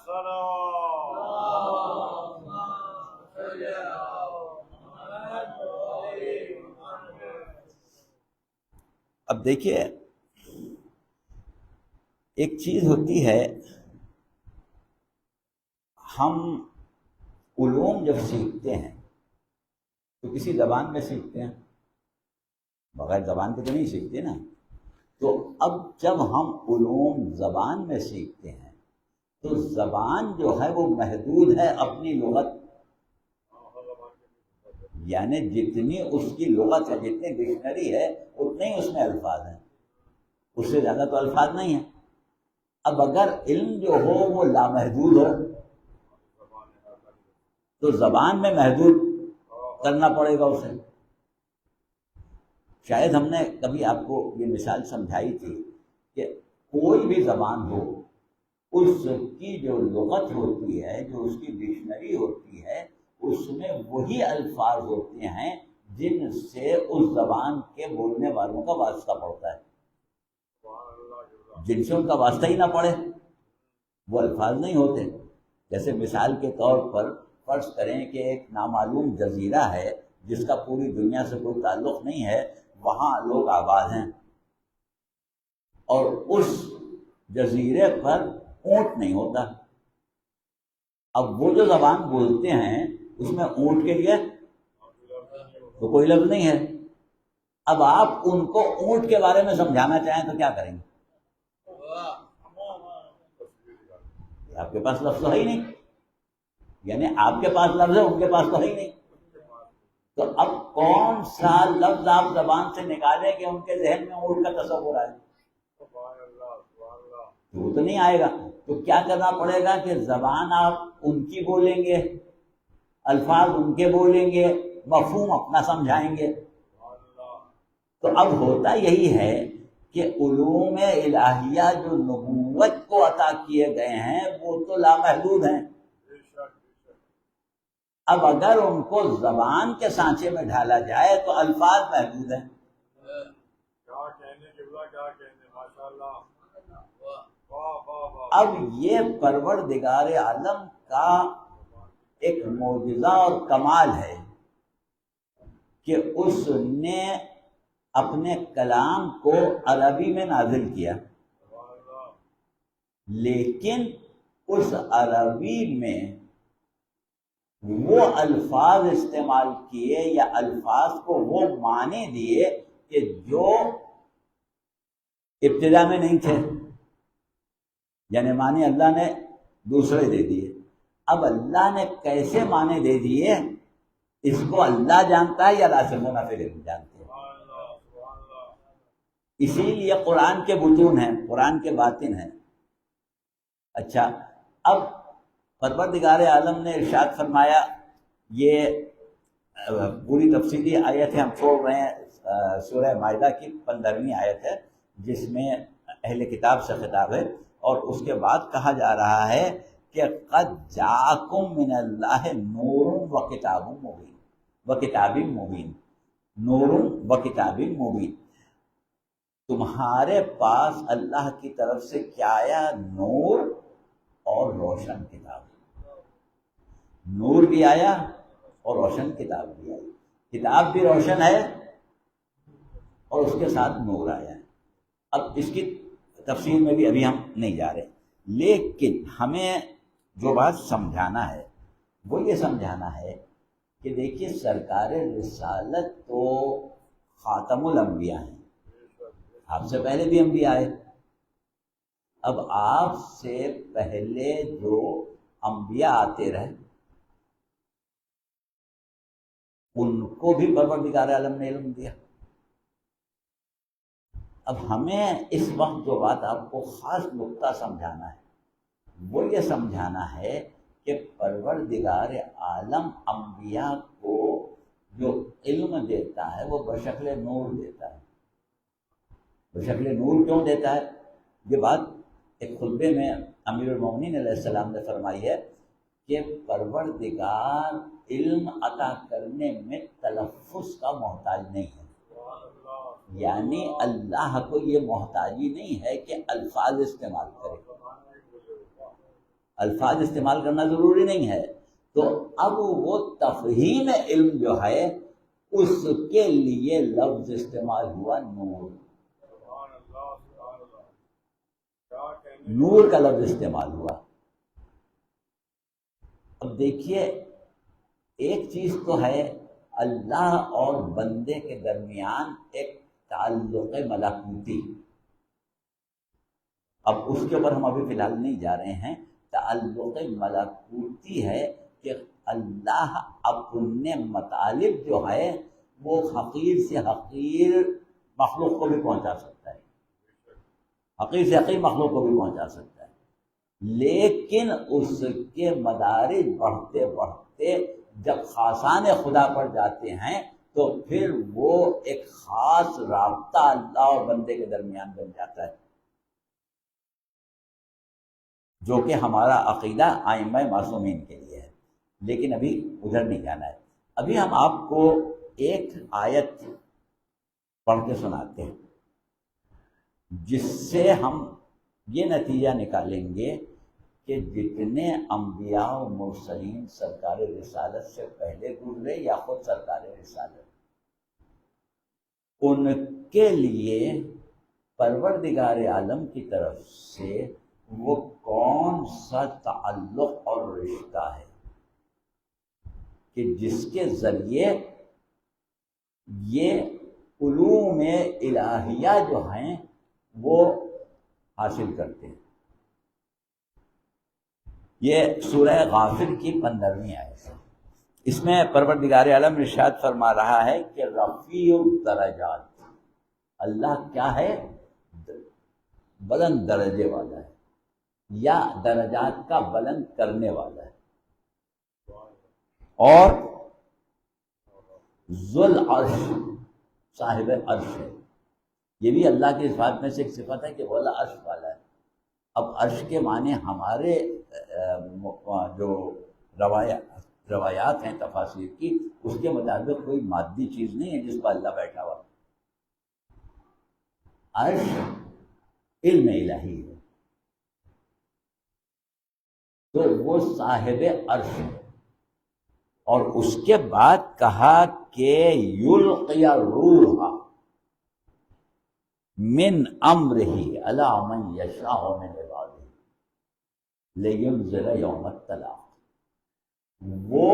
اب دیکھیے، ایک چیز ہوتی ہے، ہم علوم جب سیکھتے ہیں تو کسی زبان میں سیکھتے ہیں، بغیر زبان کے تو نہیں سیکھتے نا۔ تو اب جب ہم علوم زبان میں سیکھتے ہیں تو زبان جو ہے وہ محدود ہے اپنی لغت یعنی جتنی اس کی لغت ہے، جتنی ڈکشنری ہے، اتنے ہی اس میں الفاظ ہیں، اس سے زیادہ تو الفاظ نہیں ہیں۔ اب اگر علم جو ہو وہ لامحدود ہو تو زبان میں محدود کرنا پڑے گا اسے۔ شاید ہم نے کبھی آپ کو یہ مثال سمجھائی تھی کہ کوئی بھی زبان ہو، اس کی جو لغت ہوتی ہے، جو اس کی ڈکشنری ہوتی ہے، اس میں وہی الفاظ ہوتے ہیں جن سے اس زبان کے بولنے والوں کا واسطہ پڑتا ہے۔ جن سے ان کا واسطہ ہی نہ پڑے وہ الفاظ نہیں ہوتے۔ جیسے مثال کے طور پر فرض کریں کہ ایک نامعلوم جزیرہ ہے جس کا پوری دنیا سے کوئی تعلق نہیں ہے، وہاں لوگ آباد ہیں، اور اس جزیرے پر اونٹ نہیں ہوتا۔ اب وہ جو زبان بولتے ہیں اس میں اونٹ کے لیے تو کوئی لفظ نہیں ہے۔ اب آپ ان کو اونٹ کے بارے میں سمجھانا چاہیں تو کیا کریں گے؟ آپ کے پاس لفظ تو ہے ہی نہیں، یعنی آپ کے پاس لفظ ہے، ان کے پاس تو ہے ہی نہیں۔ تو اب کون سا لفظ آپ زبان سے نکالیں کہ ان کے ذہن میں اونٹ کا تصور آئے؟ وہ تو نہیں آئے گا۔ تو کیا کرنا پڑے گا کہ زبان آپ ان کی بولیں گے، الفاظ ان کے بولیں گے، مفہوم اپنا سمجھائیں گے۔ تو اب ہوتا یہی ہے کہ علوم الہیہ جو نبوت کو عطا کیے گئے ہیں وہ تو لامحدود ہیں۔ اب اگر ان کو زبان کے سانچے میں ڈھالا جائے تو الفاظ محدود ہیں۔ اب یہ پروردگار عالم کا ایک معجزہ اور کمال ہے کہ اس نے اپنے کلام کو عربی میں نازل کیا، لیکن اس عربی میں وہ الفاظ استعمال کیے یا الفاظ کو وہ معنی دیے کہ جو ابتدا میں نہیں تھے، یعنی معنی اللہ نے دوسرے دے دیے۔ اب اللہ نے کیسے معنی دے دیے اس کو اللہ جانتا ہے یا راسخون فی العلم جانتے ہیں۔ اسی لیے قرآن کے بطون ہیں، قرآن کے باطن ہیں۔ اچھا، اب پروردگار عالم نے ارشاد فرمایا، یہ پوری تفصیلی آیت ہے، ہم چھوڑ رہے ہیں، سورہ مائدہ کی 15ویں آیت ہے جس میں اہل کتاب سے خطاب ہے، اور اس کے بعد کہا جا رہا ہے کہ قد جاءکم من اللہ نور و کتاب مبین، و کتاب مبین، نور و کتاب مبین، تمہارے پاس اللہ کی طرف سے کیا آیا؟ نور اور روشن کتاب۔ نور بھی آیا اور روشن کتاب بھی آئی۔ کتاب بھی روشن ہے اور اس کے ساتھ نور آیا ہے۔ اب اس کی تفصیل میں بھی ابھی ہم نہیں جا رہے، لیکن ہمیں جو بات سمجھانا ہے وہ یہ سمجھانا ہے کہ دیکھیے سرکار رسالت تو خاتم الانبیاء ہیں، آپ سے پہلے بھی انبیاء آئے۔ اب آپ سے پہلے جو انبیاء آتے رہے ان کو بھی پروردگار عالم نے علم دیا۔ اب ہمیں اس وقت جو بات آپ کو خاص نقطہ سمجھانا ہے وہ یہ سمجھانا ہے کہ پروردگار عالم انبیاء کو جو علم دیتا ہے وہ بشکل نور دیتا ہے۔ بشکل نور کیوں دیتا ہے؟ یہ بات ایک خطبے میں امیر المومنین علیہ السلام نے فرمائی ہے کہ پروردگار علم عطا کرنے میں تلفظ کا محتاج نہیں ہے، یعنی اللہ کو یہ محتاجی نہیں ہے کہ الفاظ استعمال کرے، الفاظ استعمال کرنا ضروری نہیں ہے۔ تو اب وہ تفہیم علم جو ہے اس کے لیے لفظ استعمال ہوا نور، نور کا لفظ استعمال ہوا۔ اب دیکھیے ایک چیز تو ہے اللہ اور بندے کے درمیان ایک تعلق ملکوتی، اب اس کے اوپر ہم ابھی فی الحال نہیں جا رہے ہیں۔ تعلق ملکوتی ہے کہ اللہ اپنے مطالب جو ہے وہ حقیر سے حقیر مخلوق کو بھی پہنچا سکتا ہے، حقیر سے حقیر مخلوق کو بھی پہنچا سکتا ہے، لیکن اس کے مدارج بڑھتے بڑھتے جب خاصان خدا پر جاتے ہیں تو پھر وہ ایک خاص رابطہ اللہ اور بندے کے درمیان بن جاتا ہے، جو کہ ہمارا عقیدہ ائمہ معصومین کے لیے ہے۔ لیکن ابھی ادھر نہیں جانا ہے، ابھی ہم آپ کو ایک آیت پڑھ کے سناتے ہیں جس سے ہم یہ نتیجہ نکالیں گے کہ جتنے انبیاء و مرسلین سرکار رسالت سے پہلے گزرے یا خود سرکار رسالت، ان کے لیے پروردگار عالم کی طرف سے وہ کون سا تعلق اور رشتہ ہے کہ جس کے ذریعے یہ علوم الہیہ جو ہیں وہ حاصل کرتے ہیں۔ یہ سورہ غافر کی 15ویں آیت ہے، اس میں پروردگار عالم ارشاد فرما رہا ہے کہ رفیع الدرجات، اللہ کیا ہے؟ بلند درجے والا ہے یا درجات کا بلند کرنے والا ہے، اور ذو العرش، صاحب عرش ہے۔ یہ بھی اللہ کی صفات میں سے ایک صفت ہے کہ وہ اللہ عرش والا ہے۔ اب عرش کے معنی ہمارے جو روایات ہیں تفاسیر کی، اس کے مطابق کوئی مادی چیز نہیں ہے جس پر اللہ بیٹھا ہوا۔ عرش علم الہی ہے، تو وہ صاحب عرش ہے۔ اور اس کے بعد کہا کہ یلقی الروح من امرہ علی من یشاء من عبادہ لینذر یوم التلاق، وہ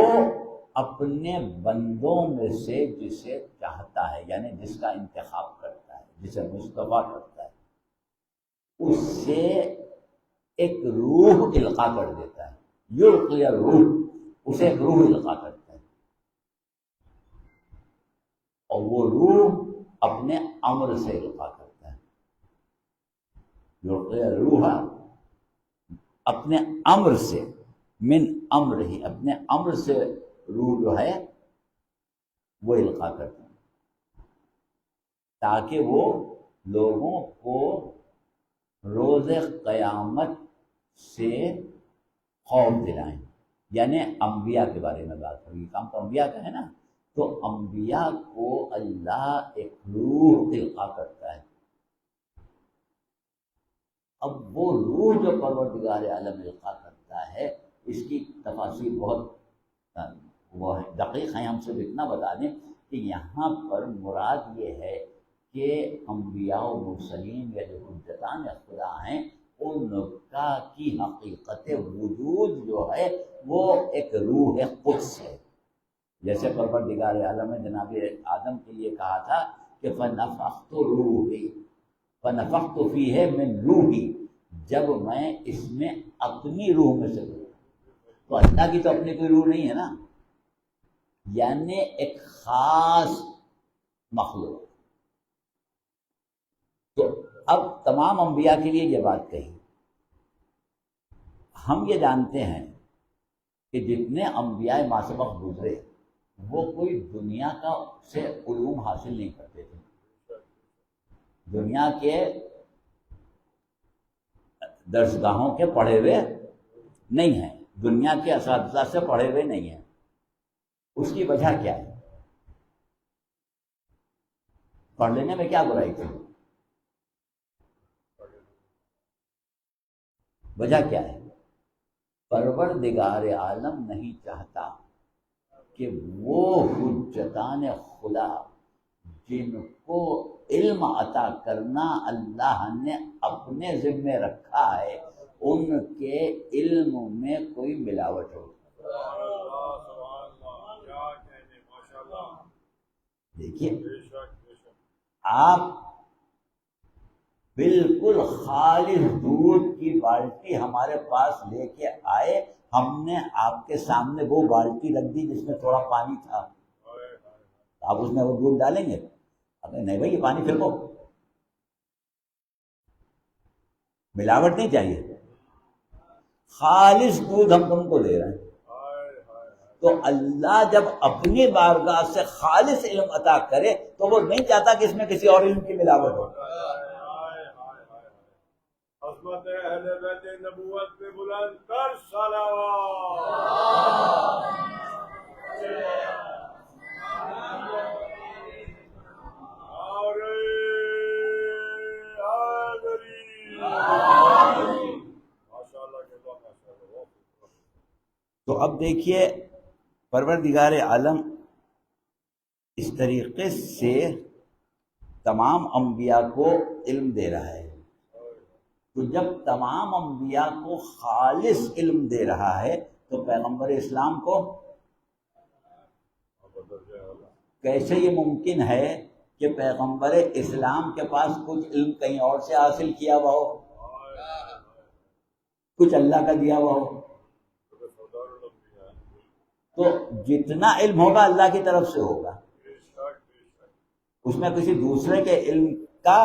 اپنے بندوں میں سے جسے چاہتا ہے، یعنی جس کا انتخاب کرتا ہے، جسے مصطفیٰ کرتا ہے، اس سے ایک روح القاء کر دیتا ہے۔ یلقی الروح، اسے ایک روح القاء کرتا ہے، اور وہ روح اپنے امر سے القاء کرتا ہے۔ یلقی الروح اپنے امر سے، من امر ہی، اپنے امر سے روح جو ہے وہ القاء کرتا ہے، تاکہ وہ لوگوں کو روز قیامت سے خوف دلائیں۔ یعنی انبیاء کے بارے میں بات ہوگی، کام تو انبیاء کا ہے نا، تو انبیاء کو اللہ ایک روح القاء کرتا ہے۔ اب وہ روح جو پروردگار عالم القاء کرتا ہے، اس کی تفاصیر بہت وہ دقیق ہیں، ہم صرف اتنا بتا دیں کہ یہاں پر مراد یہ ہے کہ انبیاء و مرسلین یا جو حجتان خدا ہیں، ان کا کی حقیقت وجود جو ہے وہ ایک روح قدس ہے۔ جیسے پروردگار عالم نے جناب آدم کے لیے کہا تھا کہ فَنَفَخْتُ رُوحِي فَنَفَخْتُ فِيهِ مِن رُوحِي، جب میں اس میں اپنی روح میں سے دوں، تو اللہ کی تو اپنی کوئی روح نہیں ہے نا، یعنی ایک خاص مخلوق۔ تو اب تمام انبیاء کے لیے یہ بات کہی۔ ہم یہ جانتے ہیں کہ جتنے انبیاء ما سبق گزرے وہ کوئی دنیا کا سے علوم حاصل نہیں کرتے تھے، دنیا کے درسگاہوں کے پڑھے ہوئے نہیں ہیں، دنیا کے اساتذہ سے پڑھے ہوئے نہیں ہیں۔ اس کی وجہ کیا ہے؟ پڑھ لینے میں کیا برائی تھی؟ وجہ کیا ہے؟ پروردگار عالم نہیں چاہتا کہ وہ حجتان خدا جن کو علم عطا کرنا اللہ نے اپنے ذمے رکھا ہے، ان کے علم میں کوئی ملاوٹ ہو۔ دیکھیے، آپ بالکل خالص دودھ کی بالٹی ہمارے پاس لے کے آئے، ہم نے آپ کے سامنے وہ بالٹی رکھ دی جس میں تھوڑا پانی تھا، آپ اس میں وہ دودھ ڈالیں گے؟ نہیں بھائی، یہ پانی پھینکو، ملاوٹ نہیں چاہیے، خالص دودھ ہم تم کو دے رہے ہیں۔ تو اللہ جب اپنی بارگاہ سے خالص علم عطا کرے تو وہ نہیں چاہتا کہ اس میں کسی اور علم کی ملاوٹ ہو۔ عظمت اہل بیت نبوت پہ بلند کر صلوات۔ تو اب دیکھیے پروردگار عالم اس طریقے سے تمام انبیاء کو علم دے رہا ہے، تو جب تمام انبیاء کو خالص علم دے رہا ہے تو پیغمبر اسلام کو کیسے یہ ممکن ہے کہ پیغمبر اسلام کے پاس کچھ علم کہیں اور سے حاصل کیا ہوا ہو، کچھ اللہ کا دیا ہوا ہو؟ تو جتنا علم ہوگا اللہ کی طرف سے ہوگا، اس میں کسی دوسرے کے علم کا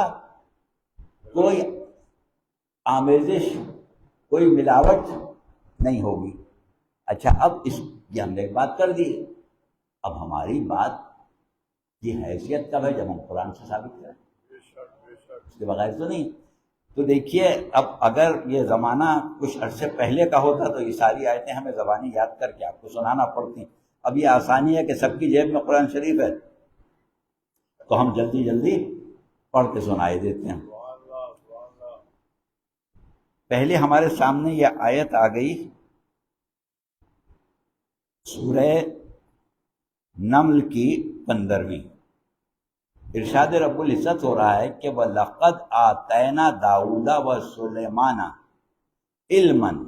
کوئی آمیزش، کوئی ملاوٹ نہیں ہوگی۔ اچھا، اب اس کی ہم نے ایک بات کر دی، اب ہماری بات کی حیثیت کب ہے؟ جب ہم قرآن سے ثابت کریں، اس کے بغیر تو نہیں۔ تو دیکھیے، اب اگر یہ زمانہ کچھ عرصے پہلے کا ہوتا تو یہ ساری آیتیں ہمیں زبانی یاد کر کے آپ کو سنانا پڑتی۔ اب یہ آسانی ہے کہ سب کی جیب میں قرآن شریف ہے تو ہم جلدی جلدی پڑھ کے سنائے دیتے ہیں۔ پہلے ہمارے سامنے یہ آیت آ گئی سورہ نمل کی 15ویں۔ ارشاد رب العزت ہو رہا ہے کہ وَلَقَدْ آتَيْنَا دَاوُودَ وَسُلَيْمَانَ عِلْمًا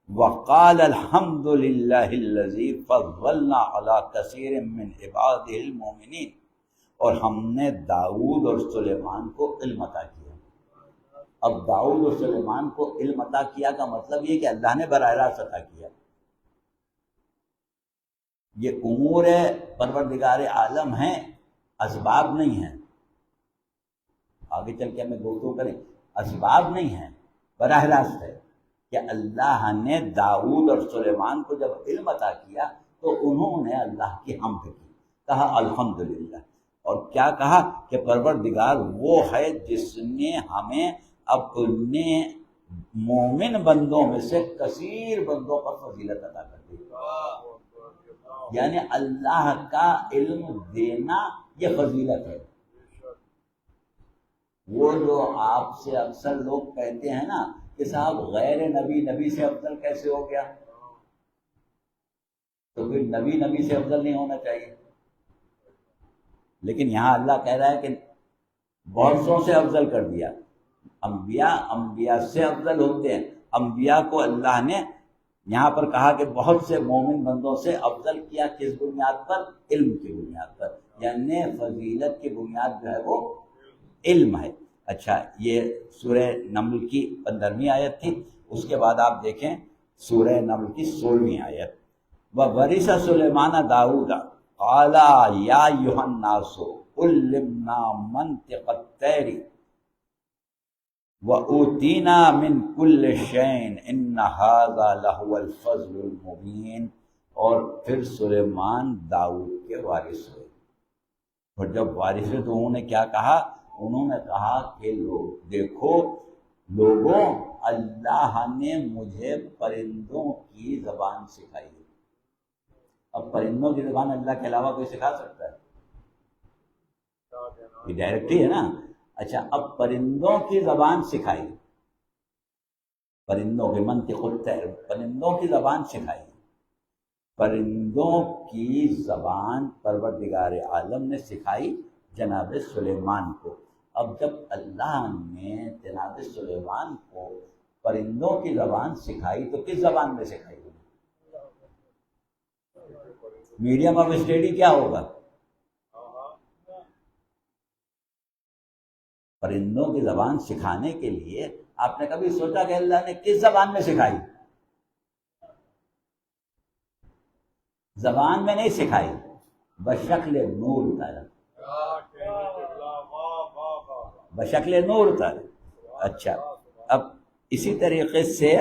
وَقَالَ الْحَمْدُ لِلَّهِ الَّذِي فَضَّلْنَا عَلَى كَثِيرٍ مِّنْ عِبَادِهِ الْمُؤْمِنِينَ، اور ہم نے داؤد اور سلیمان کو علم عطا کیا۔ اب داؤد اور سلیمان کو علم عطا کیا کا مطلب یہ کہ اللہ نے براہ راست عطا کیا۔ یہ امور پروردگار عالم ہیں، اسباب نہیں ہیں۔ آگے چل کے ہمیں گفتگو کریں، اسباب نہیں ہیں، براہ راست ہے کہ اللہ نے داؤد اور سلیمان کو جب علم عطا کیا تو انہوں نے اللہ کی حمد کی، کہا الحمدللہ، اور کیا کہا کہ پروردگار وہ ہے جس نے ہمیں اپنے مومن بندوں میں سے کثیر بندوں پر فضیلت عطا کر دی۔ یعنی اللہ کا علم دینا یہ فضیلت ہے۔ وہ جو آپ سے اکثر لوگ کہتے ہیں نا کہ صاحب غیر نبی نبی سے افضل کیسے ہو گیا، تو پھر نبی نبی سے افضل نہیں ہونا چاہیے۔ لیکن یہاں اللہ کہہ رہا ہے کہ بہت سو سے افضل کر دیا۔ انبیاء سے افضل ہوتے ہیں۔ انبیاء کو اللہ نے یہاں پر کہا کہ بہت سے مومن بندوں سے افضل کیا، کس بنیاد پر؟ علم کی بنیاد پر، یعنی فضیلت کی بنیاد جو ہے وہ علم ہے۔ اچھا، یہ سورہ نمل کی 15ویں آیت تھی۔ اس کے بعد آپ دیکھیں سورہ نمل کی 16ویں آیت، وَوَرِثَ سُلَيْمَانَ دَاوُودَ قَالَ يَا أَيُّهَا النَّاسُ عُلِّمْنَا مَنطِقَ الطَّيْرِ وَأُوتِينَا مِن كُلِّ شَيْءٍ إِنَّ هَذَا لَهُوَ الْفَضْلُ الْمُبِينُ۔ اور پھر سلیمان داؤد کے وارث ہوئے، اور جب وارث ہوئے تو انہوں نے کیا کہا؟ انہوں نے کہا کہ دیکھو لوگوں، اللہ نے مجھے پرندوں کی زبان سکھائی ہے۔ اب پرندوں کی زبان اللہ کے علاوہ کوئی سکھا سکتا ہے؟ یہ ڈائریکٹلی ہے نا۔ اچھا، اب پرندوں کی زبان سکھائی، پرندوں کی منطق الطیر، پرندوں کی زبان سکھائی۔ پرندوں کی زبان پروردگار عالم نے سکھائی جناب سلیمان کو۔ اب جب اللہ نے جناب سلیمان کو پرندوں کی زبان سکھائی تو کس زبان میں سکھائی؟ میڈیم آف اسٹڈی کیا ہوگا؟ پرندوں کی زبان سکھانے کے لیے آپ نے کبھی سوچا کہ اللہ نے کس زبان میں سکھائی؟ زبان میں نہیں سکھائی، بشکل نور اتارا، بشکل نور اتارا۔ اچھا، اب اسی طریقے سے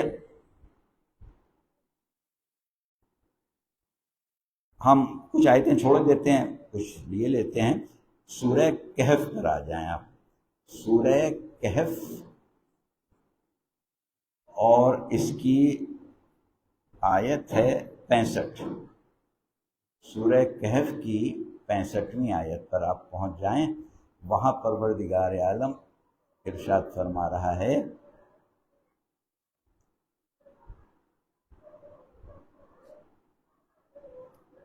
ہم کچھ آیتیں چھوڑ دیتے ہیں، کچھ لیے لیتے ہیں۔ سورہ کہف پر آ جائیں آپ، سورہ کہف اور اس کی آیت ہے 65۔ سورہ کہف کی 65ویں آیت پر آپ پہنچ جائیں، وہاں پروردگار عالم ارشاد فرما رہا ہے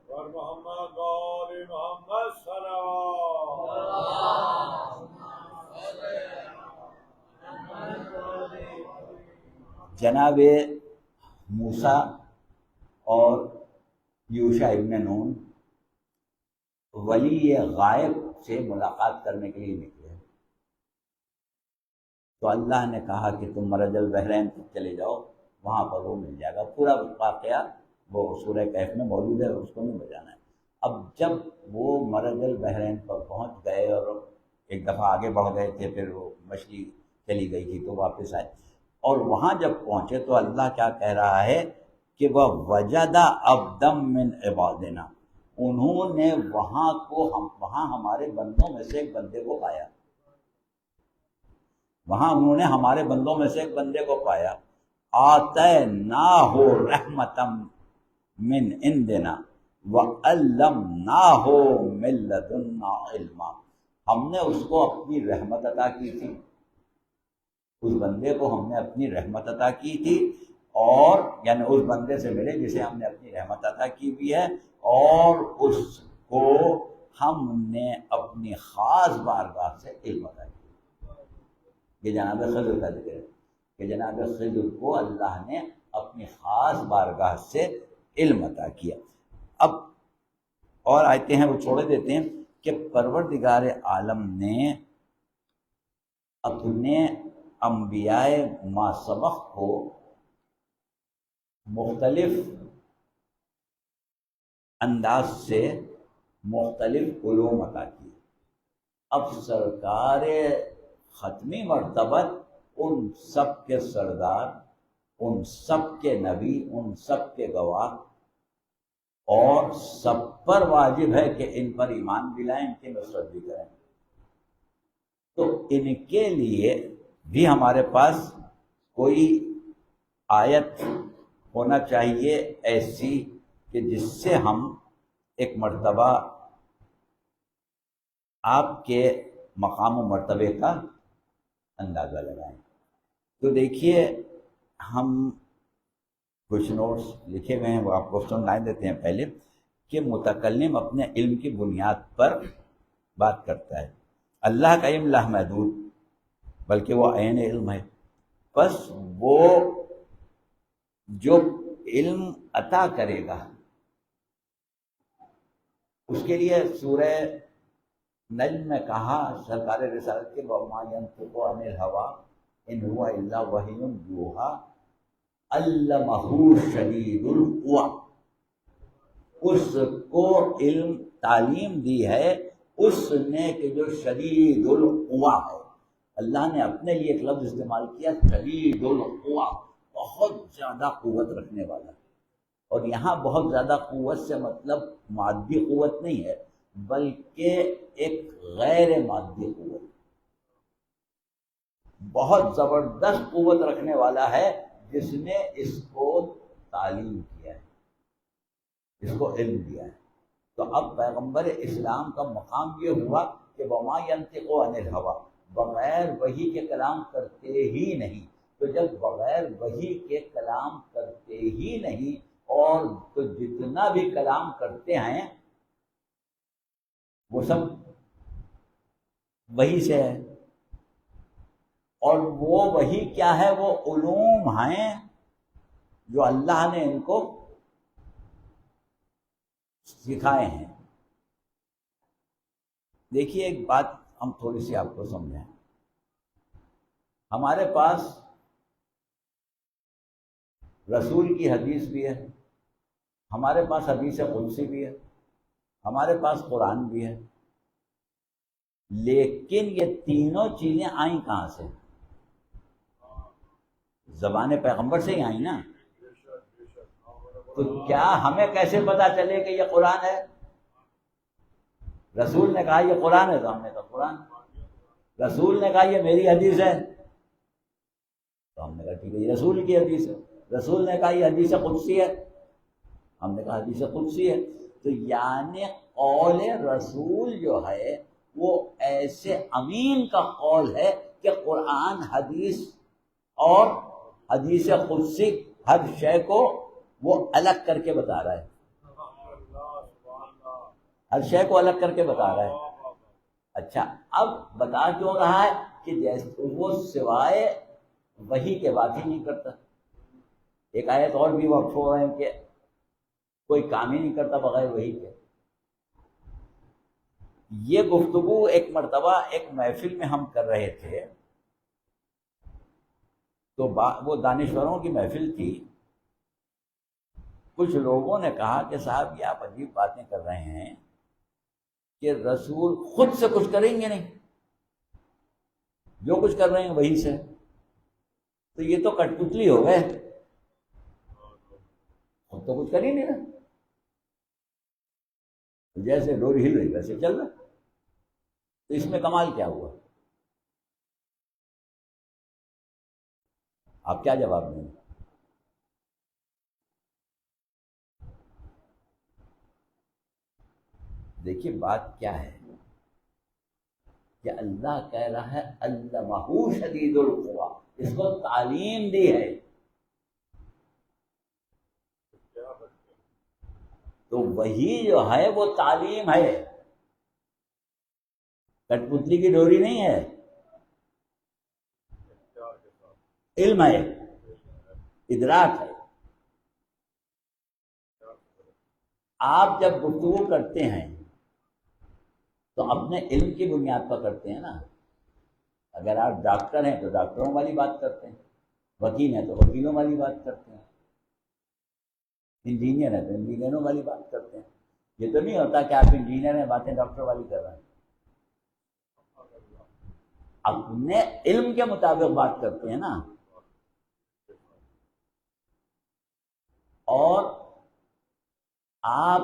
اور محمد وآل محمد صلوات۔ جناب موسیٰ اور یوشع ابن نون ولی غائب سے ملاقات کرنے کے لیے نکلے، تو اللہ نے کہا کہ تم مرج البحرین تک چلے جاؤ، وہاں پر وہ مل جائے گا۔ پورا واقعہ وہ سورہ کہف میں موجود ہے، اس کو نہیں بجانا ہے۔ اب جب وہ مرج البحرین پر پہنچ گئے اور ایک دفعہ آگے بڑھ گئے تھے، پھر وہ مچھلی چلی گئی تھی تو واپس آئے، اور وہاں جب پہنچے تو اللہ کیا کہہ رہا ہے کہ وہ وجدہ عبدم من عبادنا، انہوں نے وہاں ہمارے بندوں میں سے ایک بندے کو پایا، وہاں انہوں نے ہمارے بندوں میں سے ایک بندے کو پایا۔ آتیناہ رحمتا من عندنا وعلمناہ من لدنا علما، ہم نے اس کو اپنی رحمت عطا کی تھی، اس بندے کو ہم نے اپنی رحمت عطا کی تھی، اور یعنی اس بندے سے ملے جسے ہم نے اپنی رحمت عطا کی بھی ہے، اور اس کو ہم نے اپنی خاص بارگاہ سے علم عطا کیا۔ یہ جناب خضر کا ذکر ہے کہ جناب خضر کو اللہ نے اپنی خاص بارگاہ سے علم عطا کیا۔ اب اور آیتیں ہیں وہ چھوڑے دیتے ہیں کہ پروردگار عالم نے اپنے انبیاء ما سبق کو مختلف انداز سے مختلف علوم عطا کی۔ اب سرکار ختمی مرتبت ان سب کے سردار، ان سب کے نبی، ان سب کے گواہ، اور سب پر واجب ہے کہ ان پر ایمان بھی لائیں، ان کی نصرت بھی کریں۔ تو ان کے لیے بھی ہمارے پاس کوئی آیت ہونا چاہیے ایسی کہ جس سے ہم ایک مرتبہ آپ کے مقام و مرتبے کا اندازہ لگائیں۔ تو دیکھیے، ہم کچھ نوٹس لکھے ہوئے ہیں، وہ آپ کو سنائے دیتے ہیں پہلے، کہ متکلم اپنے علم کی بنیاد پر بات کرتا ہے۔ اللہ کا علم لامحدود، بلکہ وہ عین علم ہے، بس وہ جو علم عطا کرے گا اس کے لیے سورہ نجم میں کہا سرکار رسالت کے وَمَا يَنطِقُ عَنِ الْهَوَىٰ إِنْ هُوَ إِلَّا وَحْيٌ يُوحَىٰ عَلَّمَهُ شَدِيدُ الْقُوَىٰ، اس کو علم تعلیم دی ہے اس نے کہ جو شدید القویٰ ہے۔ اللہ نے اپنے لیے ایک لفظ استعمال کیا، شدید القویٰ، بہت زیادہ قوت رکھنے والا۔ اور یہاں بہت زیادہ قوت سے مطلب مادی قوت نہیں ہے، بلکہ ایک غیر مادی قوت، بہت زبردست قوت رکھنے والا ہے، جس نے اس کو تعلیم کیا ہے، اس کو علم دیا ہے۔ تو اب پیغمبر اسلام کا مقام یہ ہوا کہ وَمَا يَنطِقُ عَنِ الْهَوَىٰ، بغیر وحی کے کلام کرتے ہی نہیں۔ تو جب بغیر وحی کے کلام کرتے ہی نہیں، اور تو جتنا بھی کلام کرتے ہیں وہ سب وحی سے ہے، اور وہ وحی کیا ہے؟ وہ علوم ہیں جو اللہ نے ان کو سکھائے ہیں۔ دیکھیے، ایک بات ہم تھوڑی سی آپ کو سمجھیں، ہمارے پاس رسول کی حدیث بھی ہے ہمارے پاس حدیث قدسی بھی ہے، ہمارے پاس قرآن بھی ہے، لیکن یہ تینوں چیزیں آئیں کہاں سے؟ زبان پیغمبر سے ہی آئیں نا. تو کیا ہمیں کیسے پتا چلے کہ یہ قرآن ہے؟ رسول نے کہا یہ قرآن ہے تو ہم نے کہا قرآن. رسول نے کہا یہ میری حدیث ہے تو ہم نے کہا ٹھیک ہے یہ رسول کی حدیث ہے. رسول نے کہا یہ حدیث قدسی ہے، ہم نے کہا حدیث قدسی ہے. تو یعنی قول رسول جو ہے وہ ایسے امین کا قول ہے کہ قرآن، حدیث اور حدیث قدسی ہر شے کو وہ الگ کر کے بتا رہا ہے، ہر شے کو الگ کر کے بتا رہا ہے. اچھا اب بتا کیوں رہا ہے؟ کہ جیسے وہ سوائے وحی کے بات ہی نہیں کرتا. ایک آیت اور بھی وقف ہو رہے ہیں کہ کوئی کام ہی نہیں کرتا بغیر وحی کے. یہ گفتگو ایک مرتبہ ایک محفل میں ہم کر رہے تھے تو وہ دانشوروں کی محفل تھی. کچھ لوگوں نے کہا کہ صاحب یہ آپ عجیب باتیں کر رہے ہیں کہ رسول خود سے کچھ کریں گے نہیں، جو کچھ کر رہے ہیں وہی سے، تو یہ تو کٹ پتلی ہو گئے، خود تو کچھ کر ہی نہیں رہا، جیسے ڈوری ہل رہی ویسے چل رہا. تو اس میں کمال کیا ہوا؟ آپ کیا جواب دیں گے؟ دیکھیے بات کیا ہے کہ اللہ کہہ رہا ہے علمہ شدید القویٰ، اس کو تعلیم دی ہے. تو وہی جو ہے وہ تعلیم ہے، کٹ پتلی کی ڈوری نہیں ہے، علم ہے، ادراک ہے. آپ جب گفتگو کرتے ہیں تو اپنے علم کی بنیاد پر کرتے ہیں نا. اگر آپ ڈاکٹر ہیں تو ڈاکٹروں والی بات کرتے ہیں، وکیل ہیں تو وکیلوں والی بات کرتے ہیں، انجینئر ہیں تو انجینئروں والی بات کرتے ہیں. یہ تو نہیں ہوتا کہ آپ انجینئر ہیں باتیں ڈاکٹر والی کر رہے ہیں. اپنے علم کے مطابق بات کرتے ہیں نا. اور آپ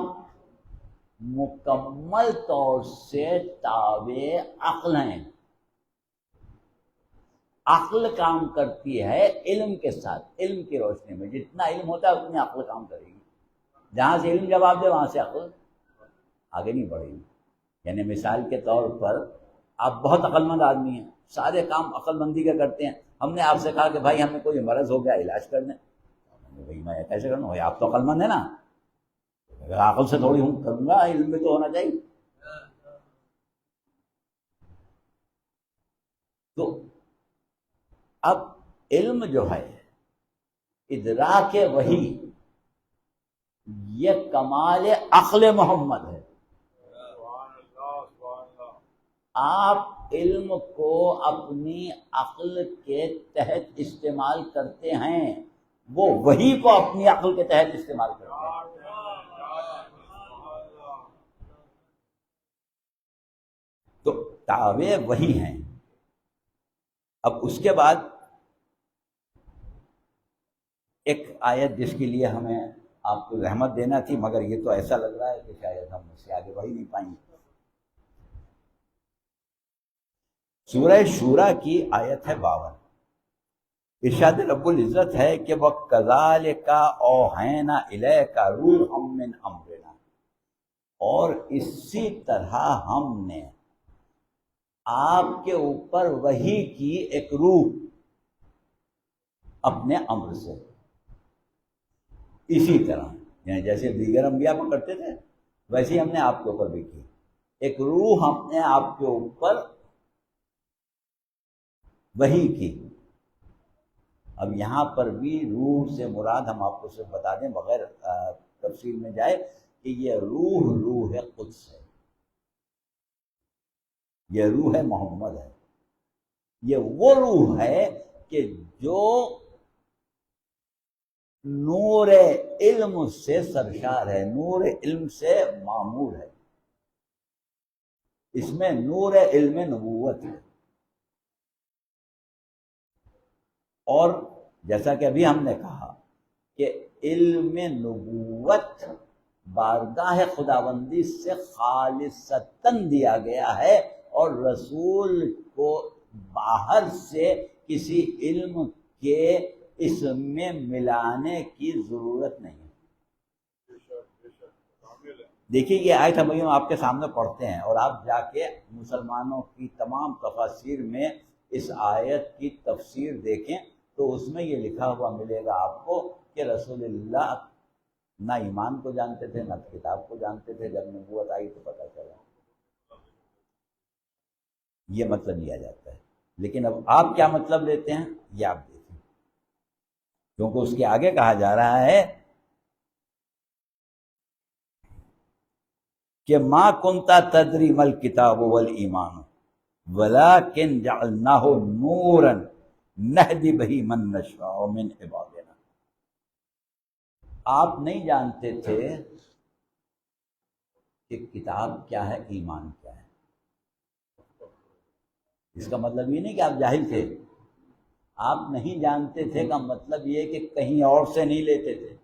مکمل طور سے تابع عقل ہیں. عقل کام کرتی ہے علم کے ساتھ، علم کی روشنی میں جتنا علم ہوتا ہے اتنی عقل کام کرے گی. جہاں سے علم جواب دے وہاں سے عقل آگے نہیں بڑھے گی. یعنی مثال کے طور پر آپ بہت عقل مند آدمی ہیں، سارے کام عقل مندی کے کرتے ہیں. ہم نے آپ سے کہا کہ بھائی ہمیں کوئی مرض ہو گیا علاج کر دیں، بھائی میں کیسے کروں؟ بھائی آپ تو عقل مند ہیں نا، عقل سے تھوڑی ہوں کروں گا، علم میں تو ہونا چاہیے. تو اب علم جو ہے ادراک وحی یہ کمال عقل محمد ہے. آپ علم کو اپنی عقل کے تحت استعمال کرتے ہیں، وہ وحی کو اپنی عقل کے تحت استعمال کرتے ہیں. تو تابع وحی ہیں. اب اس کے بعد ایک آیت جس کے لیے ہمیں آپ کو رحمت دینا تھی، مگر یہ تو ایسا لگ رہا ہے کہ شاید ہم اس سے آگے بڑھ ہی نہیں پائیں گے. سورہ شورا کی آیت ہے 52. ارشاد رب العزت ہے کہ وَكَذَلِكَ أَوْحَيْنَا إِلَيْكَ رُوحًا مِّنْ أَمْرِنَا، اور اسی طرح ہم نے آپ کے اوپر وحی کی ایک روح اپنے امر سے. اسی طرح یعنی جیسے دیگر انبیاء کو کرتے تھے ویسے ہی ہم نے آپ کے اوپر بھی کی ایک روح، ہم نے آپ کے اوپر وحی کی. اب یہاں پر بھی روح سے مراد ہم آپ کو صرف بتا دیں بغیر تفصیل میں جائے کہ یہ روح قدس ہے، یہ روح محمد ہے. یہ وہ روح ہے کہ جو نور علم سے سرشار ہے، نور علم سے معمور ہے، اس میں نور علم نبوت ہے۔ اور جیسا کہ ابھی ہم نے کہا کہ علم نبوت بارگاہ خداوندی سے خالصتاً دیا گیا ہے، اور رسول کو باہر سے کسی علم کے اس میں ملانے کی ضرورت نہیں ہے۔ دیکھیے یہ آیت ہم آپ کے سامنے پڑھتے ہیں، اور آپ جا کے مسلمانوں کی تمام تفاسیر میں اس آیت کی تفسیر دیکھیں تو اس میں یہ لکھا ہوا ملے گا آپ کو کہ رسول اللہ نہ ایمان کو جانتے تھے نہ کتاب کو جانتے تھے، جب نبوت آئی تو پتہ چلا، یہ مطلب لیا جاتا ہے۔ لیکن اب آپ کیا مطلب لیتے ہیں یہ آپ دیکھیں، کیونکہ اس کے آگے کہا جا رہا ہے کہ ما کنتا تدری مل کتاب والایمان ولکن جعلناہ نورا نہدی بہی من نشاء من عبادنا۔ آپ نہیں جانتے تھے کہ کتاب کیا ہے، ایمان کیا ہے۔ اس کا مطلب یہ نہیں کہ آپ جاہل تھے، آپ نہیں جانتے تھے کا مطلب یہ کہ کہیں اور سے نہیں لیتے تھے،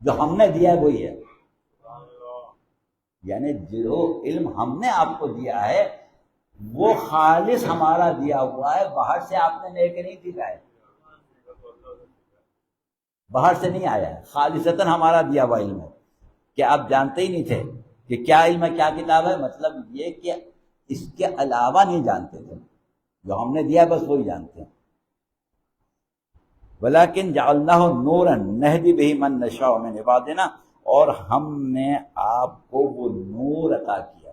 جو ہم نے دیا ہے وہی ہے، یعنی جو علم ہم نے آپ کو دیا ہے وہ خالص ہمارا دیا ہوا ہے، باہر سے آپ نے لے کے نہیں سیکھا ہے، باہر سے نہیں آیا ہے، خالصتاً ہمارا دیا ہوا علم ہے کہ آپ جانتے ہی نہیں تھے کہ کیا علم ہے کیا کتاب ہے۔ مطلب یہ کہ اس کے علاوہ نہیں جانتے تھے، جو ہم نے دیا بس وہی جانتے ہیں۔ ولیکن جعلناہ نورا نہدی بہ من نشاء من عبادنا، اور ہم نے آپ کو وہ نور عطا کیا،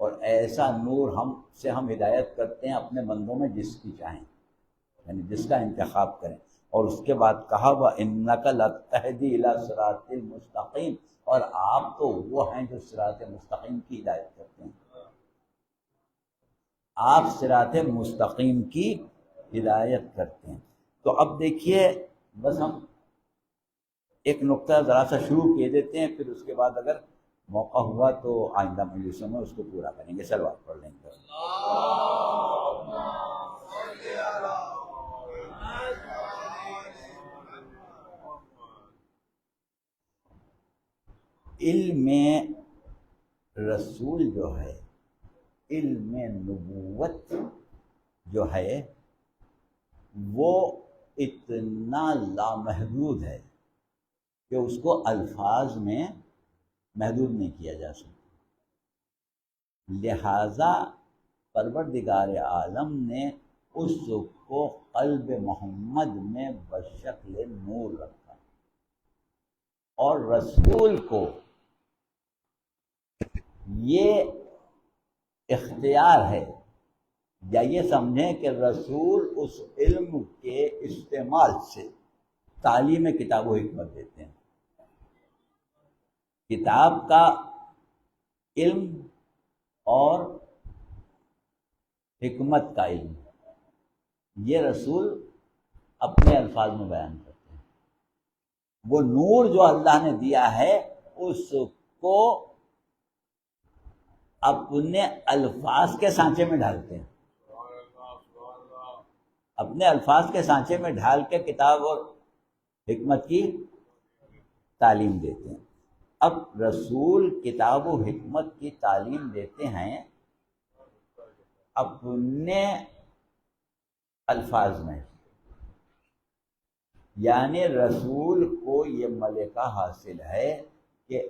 اور ایسا نور ہم ہدایت کرتے ہیں اپنے بندوں میں جس کی چاہیں، یعنی جس کا انتخاب کریں۔ اور اس کے بعد کہا وَإِنَّكَ لَتَهْدِي إِلَىٰ صِرَاطٍ مُسْتَقِيمٍ، اور آپ تو وہ ہیں جو صراط مستقیم کی ہدایت کرتے ہیں، آپ صراط مستقیم کی ہدایت کرتے ہیں۔ تو اب دیکھیے بس ہم ایک نقطہ ذرا سا شروع کیے دیتے ہیں، پھر اس کے بعد اگر موقع ہوا تو آئندہ مجلسوں میں اس کو پورا کریں گے، صلوات پڑھ لیں گے۔ علم رسول جو ہے، علم نبوت جو ہے وہ اتنا لامحدود ہے کہ اس کو الفاظ میں محدود نہیں کیا جا سکتا، لہذا پروردگار عالم نے اس کو قلب محمد میں بشکل نور رکھا، اور رسول کو یہ اختیار ہے، یا یہ سمجھیں کہ رسول اس علم کے استعمال سے تعلیم کتاب و حکمت دیتے ہیں۔ کتاب کا علم اور حکمت کا علم یہ رسول اپنے الفاظ میں بیان کرتے ہیں، وہ نور جو اللہ نے دیا ہے اس کو اپنے الفاظ کے سانچے میں ڈالتے ہیں، اپنے الفاظ کے سانچے میں ڈھال کے کتاب اور حکمت کی تعلیم دیتے ہیں۔ اب رسول کتاب و حکمت کی تعلیم دیتے ہیں اپنے الفاظ میں، یعنی رسول کو یہ ملکہ حاصل ہے کہ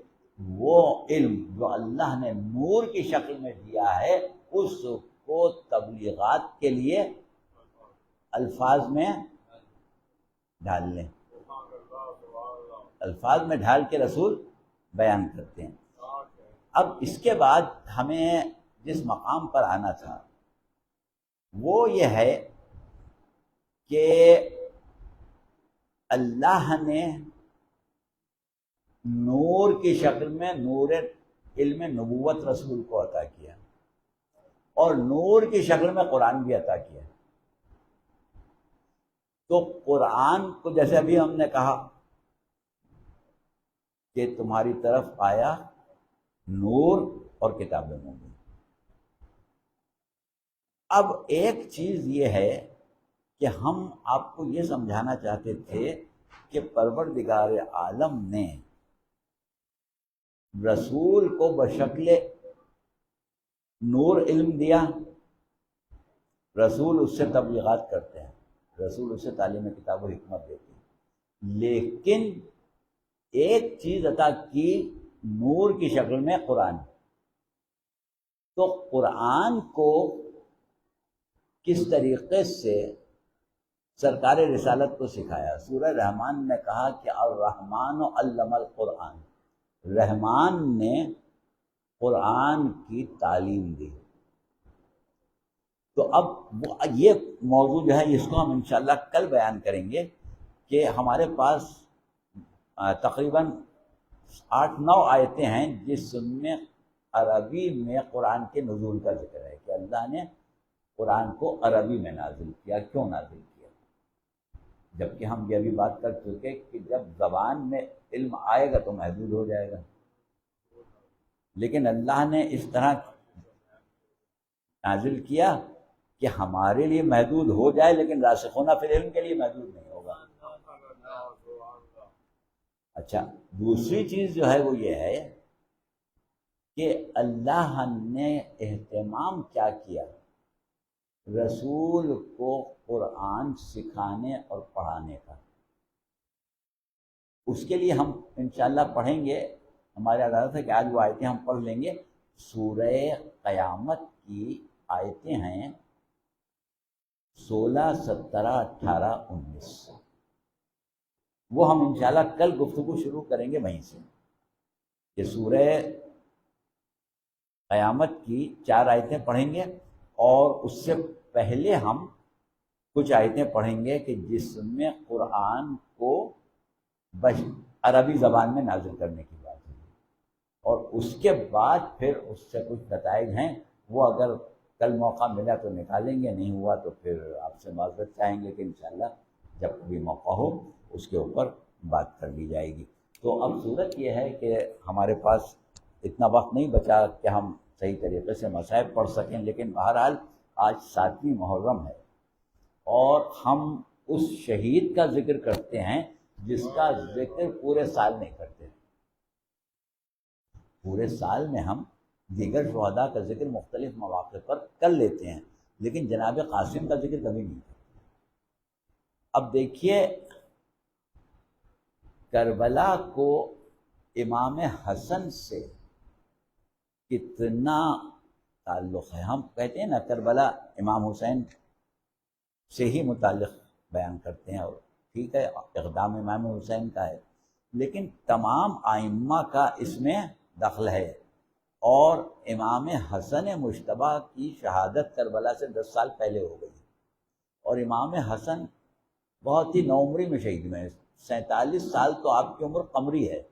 وہ علم جو اللہ نے نور کی شکل میں دیا ہے اس کو تبلیغات کے لیے الفاظ میں ڈال لیں، الفاظ میں ڈھال کے رسول بیان کرتے ہیں۔ اب اس کے بعد ہمیں جس مقام پر آنا تھا وہ یہ ہے کہ اللہ نے نور کی شکل میں نور علم نبوت رسول کو عطا کیا، اور نور کی شکل میں قرآن بھی عطا کیا۔ تو قرآن کو جیسے ابھی ہم نے کہا کہ تمہاری طرف آیا نور اور کتاب مبین. اب ایک چیز یہ ہے کہ ہم آپ کو یہ سمجھانا چاہتے تھے کہ پروردگار عالم نے رسول کو بشکل نور علم دیا. رسول اس سے تبلیغات کرتے ہیں, رسول اس سے تعلیم کتاب و حکمت دیتے ہیں, لیکن ایک چیز عطا کی نور کی شکل میں قرآن. تو قرآن کو کس طریقے سے سرکار رسالت کو سکھایا؟ سورہ رحمان نے کہا کہ الرحمن علم القرآن, رحمان نے قرآن کی تعلیم دی. تو اب یہ موضوع جو ہے اس کو ہم انشاءاللہ کل بیان کریں گے کہ ہمارے پاس تقریباً 8-9 آیتیں ہیں جس میں عربی میں قرآن کے نزول کا ذکر ہے کہ اللہ نے قرآن کو عربی میں نازل کیا. کیوں نازل کیا؟ جبکہ ہم یہ بھی بات کر چکے کہ جب زبان میں علم آئے گا تو محدود ہو جائے گا, لیکن اللہ نے اس طرح نازل کیا کہ ہمارے لیے محدود ہو جائے لیکن راسخون فی العلم کے لیے محدود نہیں ہوگا. اچھا, دوسری چیز جو ہے وہ یہ ہے کہ اللہ نے اہتمام کیا کیا رسول کو قرآن سکھانے اور پڑھانے کا. اس کے لیے ہم انشاءاللہ پڑھیں گے, ہمارے عادت ہے کہ آج وہ آیتیں ہم پڑھ لیں گے. سورہ قیامت کی آیتیں ہیں 16, 17, 18, 19. وہ ہم انشاءاللہ کل گفتگو شروع کریں گے وہیں سے کہ سورہ قیامت کی 4 آیتیں پڑھیں گے, اور اس سے پہلے ہم کچھ آیتیں پڑھیں گے کہ جس میں قرآن کو عربی زبان میں نازل کرنے کی بات ہے, اور اس کے بعد پھر اس سے کچھ نتائج ہیں وہ اگر کل موقع ملا تو نکالیں گے, نہیں ہوا تو پھر آپ سے معذرت چاہیں گے کہ انشاءاللہ جب بھی موقع ہو اس کے اوپر بات کر لی جائے گی. تو اب صورت یہ ہے کہ ہمارے پاس اتنا وقت نہیں بچا کہ ہم صحیح طریقے سے مصائب پڑھ سکیں, لیکن بہرحال آج 7ویں محرم ہے اور ہم اس شہید کا ذکر کرتے ہیں جس کا ذکر پورے سال نہیں کرتے. پورے سال میں ہم دیگر شہداء کا ذکر مختلف مواقع پر کر لیتے ہیں, لیکن جناب قاسم کا ذکر کبھی نہیں کرتے. اب دیکھیے کربلا کو امام حسن سے کتنا تعلق ہے. ہم کہتے ہیں نا کربلا امام حسین سے ہی متعلق بیان کرتے ہیں, اور ٹھیک ہے اقدام امام حسین کا ہے, لیکن تمام ائمہ کا اس میں دخل ہے. اور امام حسن مجتبیٰ کی شہادت کربلا سے 10 سال پہلے ہو گئی, اور امام حسن بہت ہی نوعمری میں شہید ہوئے. 47 سال تو آپ کی عمر قمری ہے,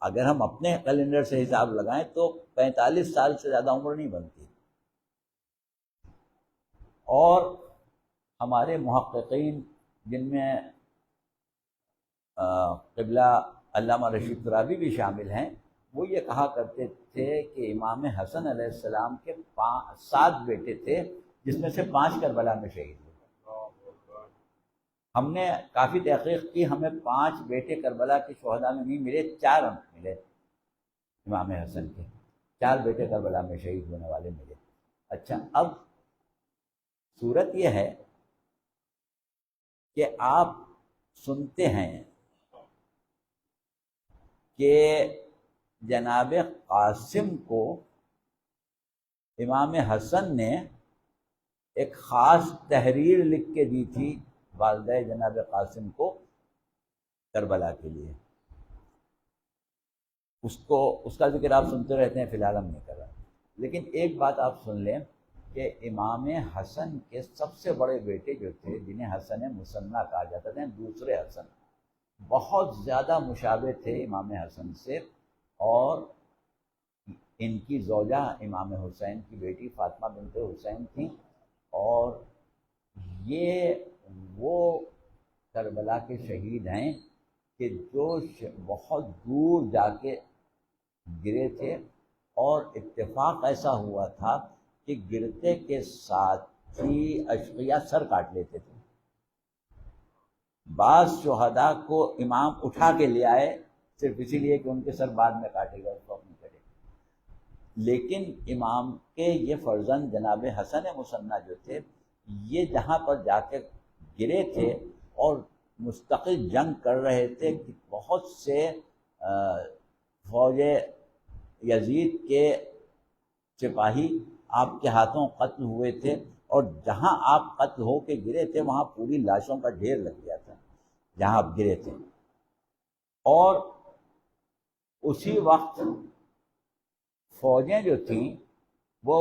اگر ہم اپنے کیلنڈر سے حساب لگائیں تو 45 سال سے زیادہ عمر نہیں بنتی. اور ہمارے محققین جن میں قبلہ علامہ رشید ترابی بھی شامل ہیں, وہ یہ کہا کرتے تھے کہ امام حسن علیہ السلام کے 7 بیٹے تھے جس میں سے 5 کربلا میں شہید ہوئے. ہم نے کافی تحقیق کی, ہمیں 5 بیٹے کربلا کے شہداء میں نہیں ملے, 4 ہم ملے امام حسن کے, 4 بیٹے کربلا میں شہید ہونے والے ملے. اچھا, اب صورت یہ ہے کہ آپ سنتے ہیں کہ جناب قاسم کو امام حسن نے ایک خاص تحریر لکھ کے دی تھی والدہ جناب قاسم کو کربلا کے لیے. اس کا ذکر آپ سنتے رہتے ہیں, فی الحال ہم نہیں کر رہے. لیکن ایک بات آپ سن لیں کہ امام حسن کے سب سے بڑے بیٹے جو تھے, جنہیں حسن مثنیٰ کہا جاتا تھا, دوسرے حسن, بہت زیادہ مشابہ تھے امام حسن سے, اور ان کی زوجہ امام حسین کی بیٹی فاطمہ بنت حسین تھیں. اور یہ وہ کربلا کے شہید ہیں کہ جو بہت دور جا کے گرے تھے، اور اتفاق ایسا ہوا تھا کہ گرتے کے ساتھ ہی اشقیاء سر کاٹ لیتے تھے۔ بعض شہداء کو امام اٹھا کے لے آئے صرف اسی لیے کہ ان کے سر بعد میں کاٹے گا، اس وقت نہیں کرے گا۔ لیکن امام کے یہ فرزند جناب حسن مصنع جو تھے، یہ جہاں پر جا کے گرے تھے اور مستقل جنگ کر رہے تھے کہ بہت سے فوج یزید کے سپاہی آپ کے ہاتھوں قتل ہوئے تھے، اور جہاں آپ قتل ہو کے گرے تھے وہاں پوری لاشوں کا ڈھیر لگ گیا تھا جہاں آپ گرے تھے۔ اور اسی وقت فوجیں جو تھیں وہ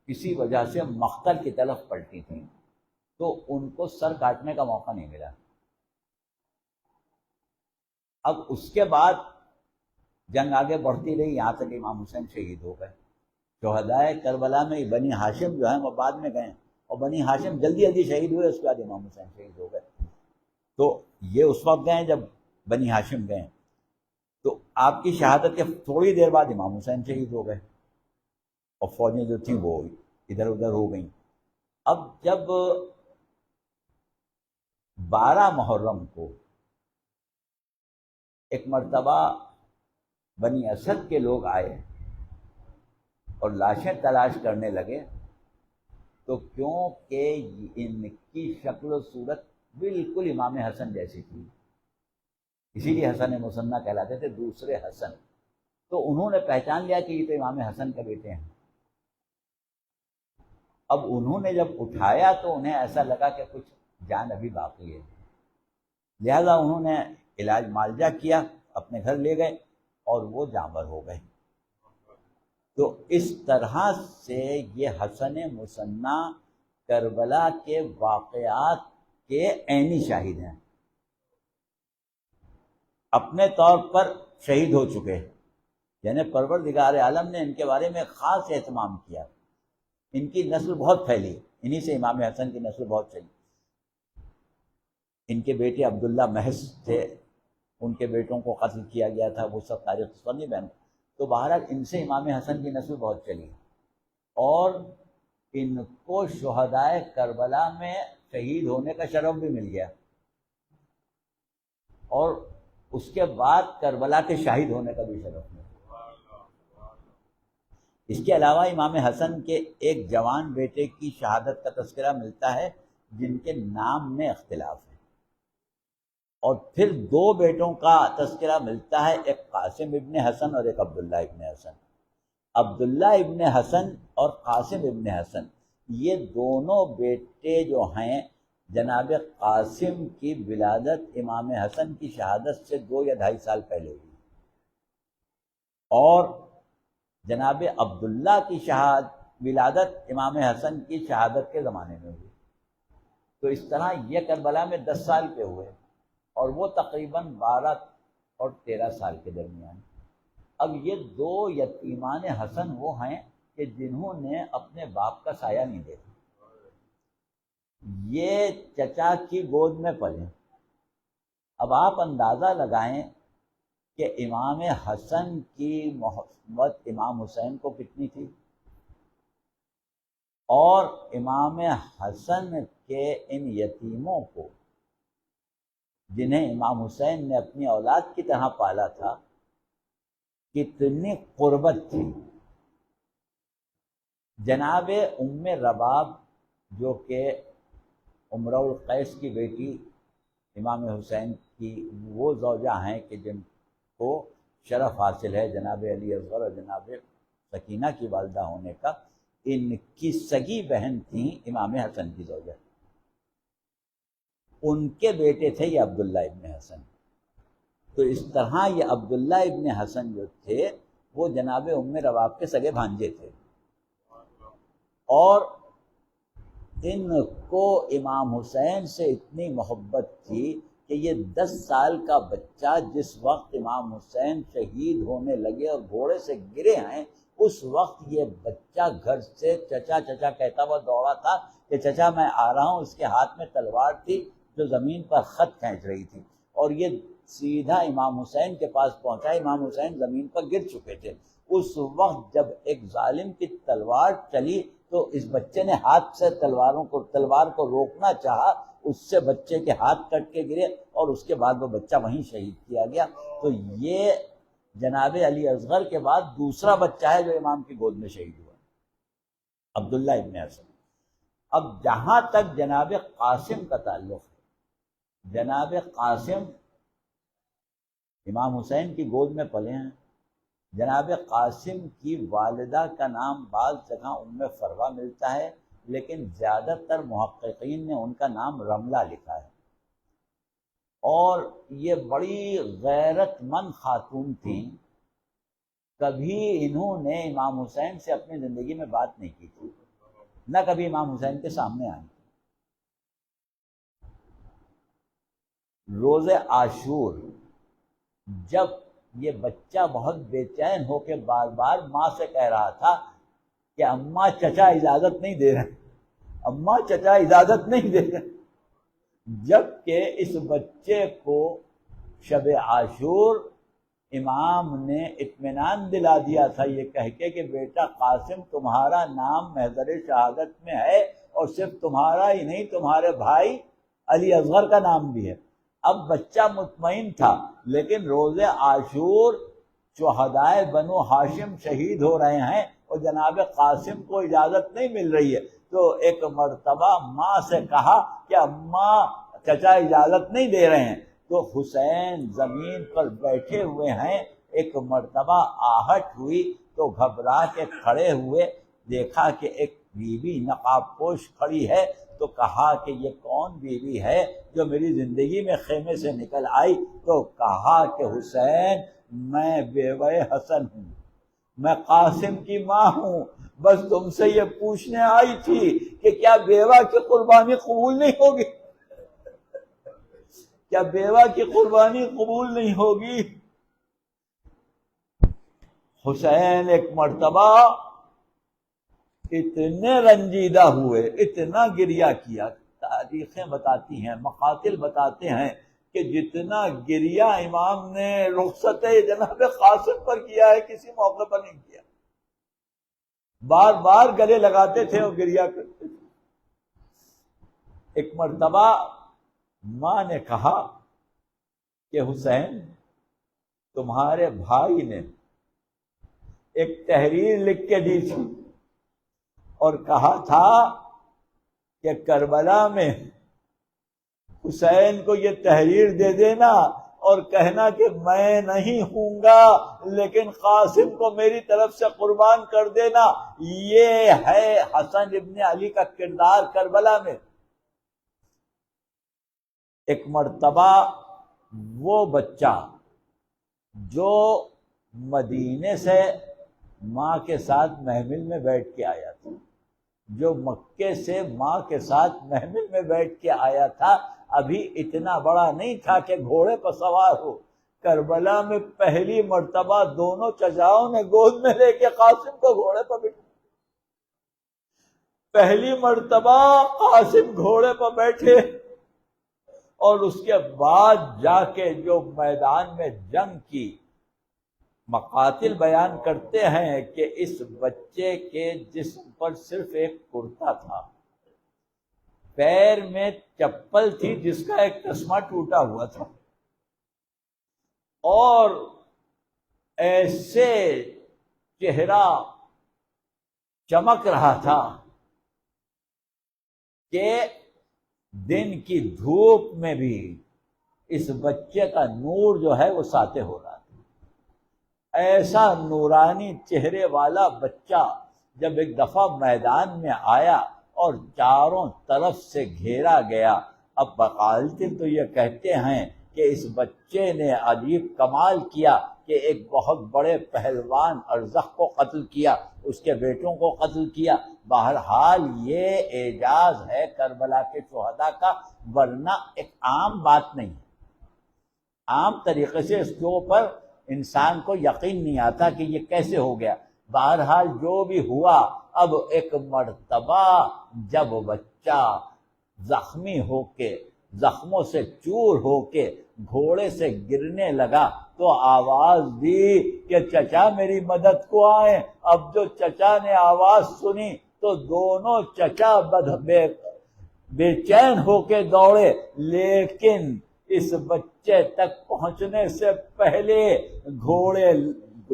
کسی وجہ سے مقتل کی طرف پلٹی تھیں، تو ان کو سر کاٹنے کا موقع نہیں ملا۔ اب اس کے بعد جنگ آگے بڑھتی رہی، یہاں تک امام حسین شہید ہو گئے۔ شہدائے کربلا میں بنی ہاشم جو ہیں وہ بعد میں گئے، اور بنی ہاشم جلدی جلدی شہید ہوئے، اس کے بعد امام حسین شہید ہو گئے۔ تو یہ اس وقت گئے جب بنی ہاشم گئے، تو آپ کی شہادت کے تھوڑی دیر بعد امام حسین شہید ہو گئے، اور فوجیں جو تھیں وہ ادھر ادھر ہو گئیں۔ اب جب 12 محرم کو ایک مرتبہ بنی اسد کے لوگ آئے اور لاشیں تلاش کرنے لگے، تو کیونکہ ان کی شکل و صورت بالکل امام حسن جیسی تھی، اسی لیے حسن مصنع کہلاتے تھے، دوسرے حسن، تو انہوں نے پہچان لیا کہ یہ تو امام حسن کے بیٹے ہیں۔ اب انہوں نے جب اٹھایا تو انہیں ایسا لگا کہ کچھ جان ابھی باقی ہے، لہذا انہوں نے علاج معالجہ کیا، اپنے گھر لے گئے اور وہ جانور ہو گئے۔ تو اس طرح سے یہ حسن مصنع کربلا کے واقعات کے عینی شاہد ہیں، اپنے طور پر شہید ہو چکے، یعنی پروردگار عالم نے ان کے بارے میں خاص اہتمام کیا۔ ان کی نسل بہت پھیلی، انہی سے امام حسن کی نسل بہت چلی۔ ان کے بیٹے عبداللہ محض تھے، ان کے بیٹوں کو قتل کیا گیا تھا، وہ سب تاریخ پر نہیں بیان۔ تو بہرحال ان سے امام حسن کی نسل بہت چلی، اور ان کو شہدائے کربلا میں شہید ہونے کا شرف بھی مل گیا، اور اس کے بعد کربلا کے شاہد ہونے کا بھی شرف مل گیا۔ اس کے علاوہ امام حسن کے ایک جوان بیٹے کی شہادت کا تذکرہ ملتا ہے جن کے نام میں اختلاف ہے، اور پھر 2 بیٹوں کا تذکرہ ملتا ہے، ایک قاسم ابن حسن اور ایک عبداللہ ابن حسن۔ عبداللہ ابن حسن اور قاسم ابن حسن، یہ دونوں بیٹے جو ہیں، جناب قاسم کی ولادت امام حسن کی شہادت سے 2 یا 2.5 سال پہلے ہوئی، اور جناب عبداللہ کی ولادت امام حسن کی شہادت کے زمانے میں ہوئی۔ تو اس طرح یہ کربلا میں 10 سال پہ ہوئے، اور وہ تقریباً 12 اور 13 سال کے درمیان۔ اب یہ 2 یتیمان حسن وہ ہیں کہ جنہوں نے اپنے باپ کا سایہ نہیں دیکھا، یہ چچا کی گود میں پلے۔ اب آپ اندازہ لگائیں کہ امام حسن کی محبت امام حسین کو کتنی تھی، اور امام حسن کے ان یتیموں کو جنہیں امام حسین نے اپنی اولاد کی طرح پالا تھا، کتنی قربت تھی۔ جناب ام رباب جو کہ امرؤ القیس کی بیٹی امام حسین کی وہ زوجہ ہیں کہ جن کو شرف حاصل ہے جناب علی اصغر اور جناب سکینہ کی والدہ ہونے کا، ان کی سگی بہن تھیں امام حسن کی زوجہ، ان کے بیٹے تھے یہ عبداللہ ابن حسن۔ تو اس طرح یہ عبداللہ ابن حسن جو تھے وہ جناب ام رباب کے سگے بھانجے تھے، اور ان کو امام حسین سے اتنی محبت تھی کہ یہ 10 سال کا بچہ جس وقت امام حسین شہید ہونے لگے اور گھوڑے سے گرے ہیں، اس وقت یہ بچہ گھر سے چچا چچا کہتا ہوا دوڑا تھا کہ چچا میں آ رہا ہوں۔ اس کے ہاتھ میں تلوار تھی، جو زمین پر خط کھینچ رہی تھی، اور یہ سیدھا امام حسین کے پاس پہنچا۔ امام حسین زمین پر گر چکے تھے۔ اس وقت جب ایک ظالم کی تلوار چلی تو اس بچے نے ہاتھ سے تلوار کو روکنا چاہا، اس سے بچے کے ہاتھ کٹ کے گرے اور اس کے بعد وہ بچہ وہیں شہید کیا گیا۔ تو یہ جناب علی اصغر کے بعد دوسرا بچہ ہے جو امام کی گود میں شہید ہوا، عبداللہ ابن اسد۔ اب جہاں تک جناب قاسم کا تعلق ہے، جناب قاسم امام حسین کی گود میں پلے ہیں۔ جناب قاسم کی والدہ کا نام بعض جگہ ام فروہ ملتا ہے، لیکن زیادہ تر محققین نے ان کا نام رملہ لکھا ہے، اور یہ بڑی غیرت مند خاتون تھیں۔ کبھی انہوں نے امام حسین سے اپنی زندگی میں بات نہیں کی تھی، نہ کبھی امام حسین کے سامنے آئی۔ روز عاشور جب یہ بچہ بہت بے چین ہو کے بار بار ماں سے کہہ رہا تھا کہ اماں چچا اجازت نہیں دے رہے، اماں چچا اجازت نہیں دے رہے، جب کہ اس بچے کو شب عاشور امام نے اطمینان دلا دیا تھا یہ کہہ کے کہ بیٹا قاسم تمہارا نام محضر شہادت میں ہے، اور صرف تمہارا ہی نہیں تمہارے بھائی علی اصغر کا نام بھی ہے۔ اب بچہ مطمئن تھا، لیکن روز عاشور شہدائے بنو ہاشم شہید ہو رہے ہیں اور جناب قاسم کو اجازت نہیں مل رہی ہے، تو ایک مرتبہ ماں سے کہا کہ اماں چچا اجازت نہیں دے رہے ہیں۔ تو حسین زمین پر بیٹھے ہوئے ہیں، ایک مرتبہ آہٹ ہوئی تو گھبرا کے کھڑے ہوئے، دیکھا کہ ایک بیوی نقاب پوش کھڑی ہے، تو کہا کہ یہ کون بیوی ہے جو میری زندگی میں خیمے سے نکل آئی؟ تو کہا کہ حسین میں بیوہ حسن ہوں، میں قاسم کی ماں ہوں، بس تم سے یہ پوچھنے آئی تھی کہ کیا بیوہ کی قربانی قبول نہیں ہوگی؟ کیا بیوہ کی قربانی قبول نہیں ہوگی؟ حسین ایک مرتبہ اتنے رنجیدہ ہوئے، اتنا گریہ کیا، تاریخیں بتاتی ہیں، مقاتل بتاتے ہیں کہ جتنا گریہ امام نے رخصت جناب قاسم پر کیا ہے کسی موقع پر نہیں کیا، بار بار گلے لگاتے تھے اور گریہ کرتے تھے۔ ایک مرتبہ ماں نے کہا کہ حسین تمہارے بھائی نے ایک تحریر لکھ کے دی تھی اور کہا تھا کہ کربلا میں حسین کو یہ تحریر دے دینا اور کہنا کہ میں نہیں ہوں گا لیکن قاسم کو میری طرف سے قربان کر دینا۔ یہ ہے حسن ابن علی کا کردار کربلا میں۔ ایک مرتبہ وہ بچہ جو مدینے سے ماں کے ساتھ محمل میں بیٹھ کے آیا تھا، جو مکے سے ماں کے ساتھ محمل میں بیٹھ کے آیا تھا، ابھی اتنا بڑا نہیں تھا کہ گھوڑے پر سوار ہو، کربلا میں پہلی مرتبہ دونوں چچاؤں نے گود میں لے کے قاسم کو گھوڑے پر بٹھایا۔ پہلی مرتبہ قاسم گھوڑے پر بیٹھے اور اس کے بعد جا کے جو میدان میں جنگ کی، مقاتل بیان کرتے ہیں کہ اس بچے کے جسم پر صرف ایک کرتا تھا، پیر میں چپل تھی جس کا ایک تسمہ ٹوٹا ہوا تھا، اور ایسے چہرہ چمک رہا تھا کہ دن کی دھوپ میں بھی اس بچے کا نور جو ہے وہ ساطع ہو رہا تھا۔ ایسا نورانی چہرے والا بچہ جب ایک دفعہ میدان میں آیا اور چاروں طرف سے گھیرا گیا، اب مقاتل تو یہ کہتے ہیں کہ اس بچے نے عجیب کمال کیا کہ ایک بہت بڑے پہلوان ارزخ کو قتل کیا، اس کے بیٹوں کو قتل کیا۔ بہرحال یہ اعجاز ہے کربلا کے شہداء کا، ورنہ ایک عام بات نہیں، عام طریقے سے اس کے اوپر انسان کو یقین نہیں آتا کہ یہ کیسے ہو گیا۔ بہرحال جو بھی ہوا، اب ایک مرتبہ جب بچہ زخمی ہو کے زخموں سے چور ہو کے گھوڑے سے گرنے لگا تو آواز دی کہ چچا میری مدد کو آئیں۔ اب جو چچا نے آواز سنی تو دونوں چچا بے چین ہو کے دوڑے، لیکن اس بچے تک پہنچنے سے پہلے گھوڑے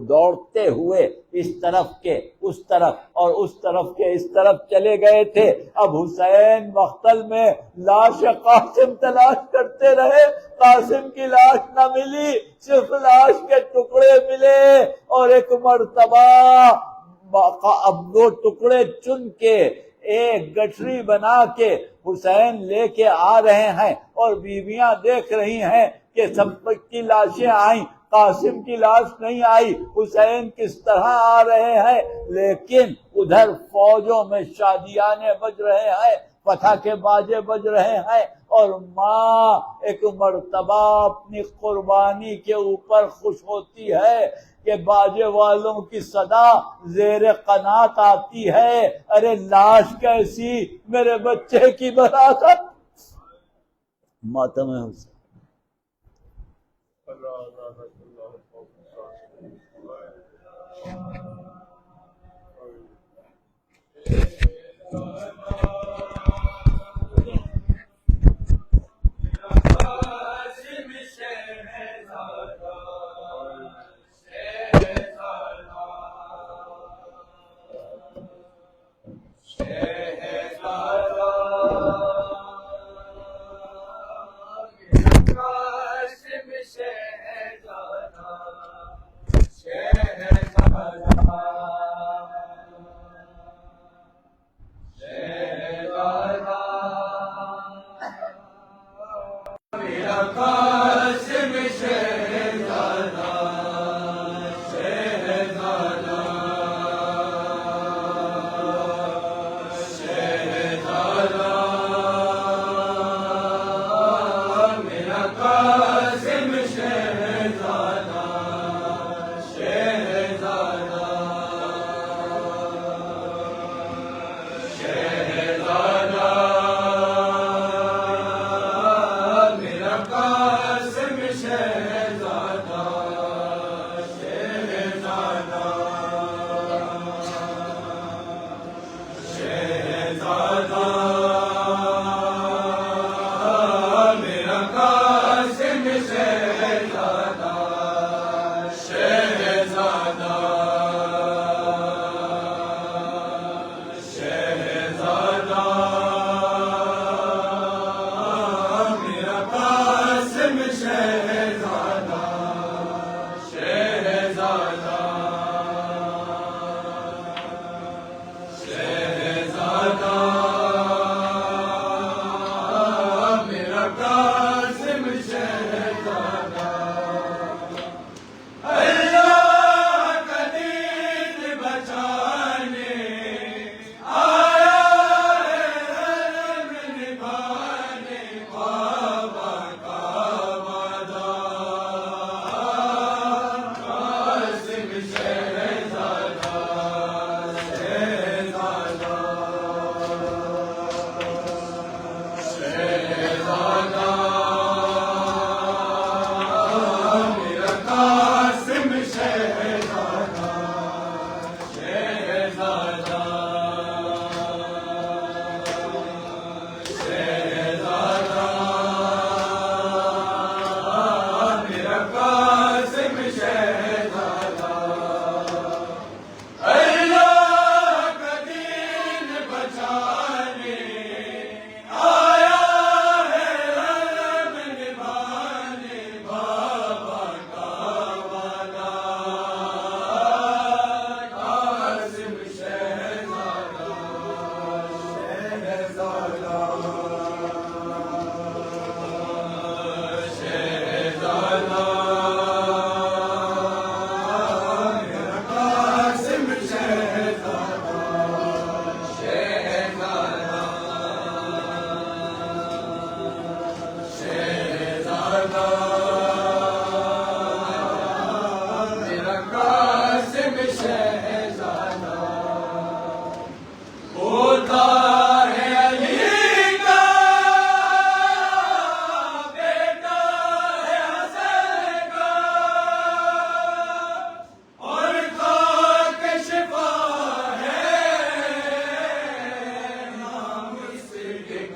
دوڑتے ہوئے اس طرف کے اس طرف اور اس طرف کے اس طرف چلے گئے تھے۔ اب حسین مقتل میں لاش قاسم تلاش کرتے رہے، قاسم کی لاش نہ ملی، صرف لاش کے ٹکڑے ملے، اور ایک مرتبہ اب وہ ٹکڑے چن کے ایک گٹھری بنا کے حسین لے کے آ رہے ہیں، اور بیویاں دیکھ رہی ہیں کہ سب کی لاشیں آئیں، قاسم کی لاش نہیں آئی، حسین کس طرح آ رہے ہیں، لیکن ادھر فوجوں میں شادیانے بج رہے ہیں، فتح کے باجے بج رہے ہیں، اور ماں ایک مرتبہ اپنی قربانی کے اوپر خوش ہوتی ہے کہ باجے والوں کی صدا زیر قنات آتی ہے، ارے لاش کیسی، میرے بچے کی براثت۔ ماتم حسین کا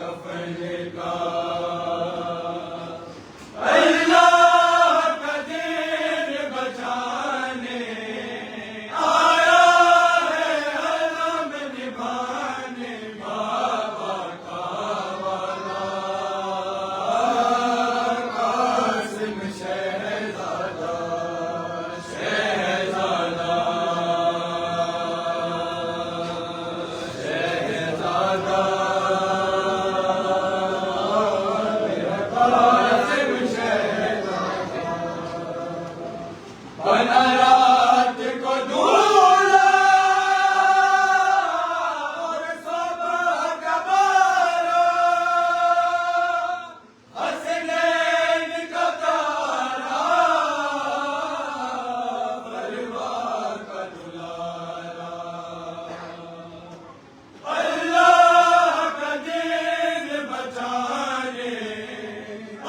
کفن کا اللہ کا دین بچانے آیا ہے علم نبھانے بابا کا والا قاسم شہزادہ شہزادہ شہزادہ بنا رات کو دھولا اور صبح کا بارہ حسنین کا تارا پرواہ کا دلارا اللہ کا دین بچانے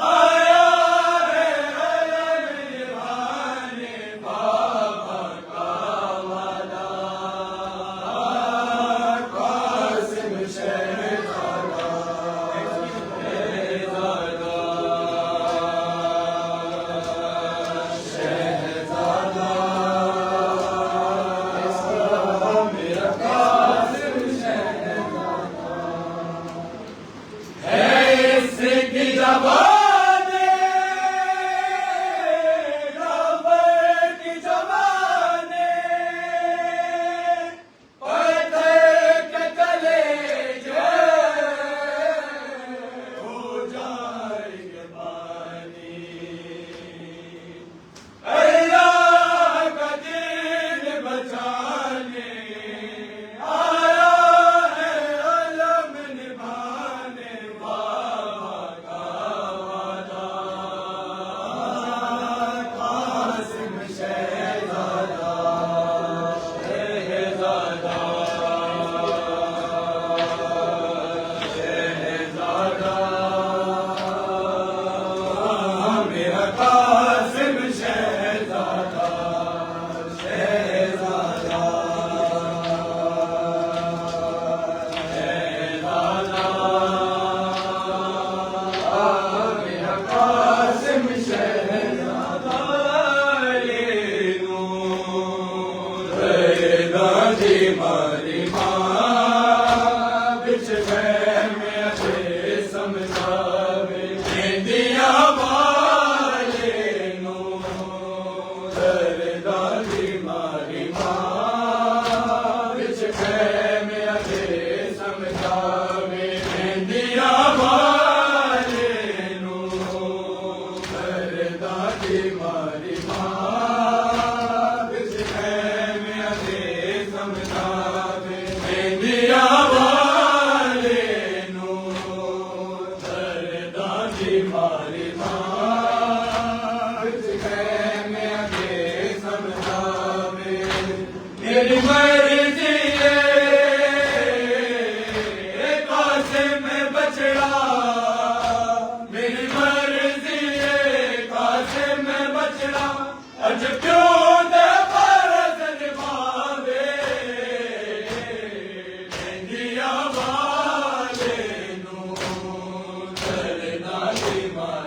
آیا ہے علم نبھانے بابا کا والا قاسم شہزادہ شہزادہ میرا قاسم شہزادہ ہے اس کی زبان رابر کی زبان پتھر کے کلیجے ہو جائیں گے پانی اللہ کا دین بچانے آیا ہے علم نبھانے بابا کا والا قاسم شہزادہ شہزادہ شہزادہ میرا قاسم شہزادہ شہزادہ میرا قاسم شہزادہ یہ نور دادی ماری ماں بچ گئے میں اچھے سمجھاوے دیا والے نور دادی ماری ماں بچ گئے میں اچھے سمجھاوے دیا والے نور دادی ماری ماں بچ گئے میں اچھے سمجھاوے دیا والے نور دادی ماری ماں بچ گئے میں اچھے سمجھاوے میری مرضی ہے قاسم بچڑا میری مرضی ہے قاسم بچڑا اج کیوں دے فرض نبھاوے دیا والے نور دادی ماری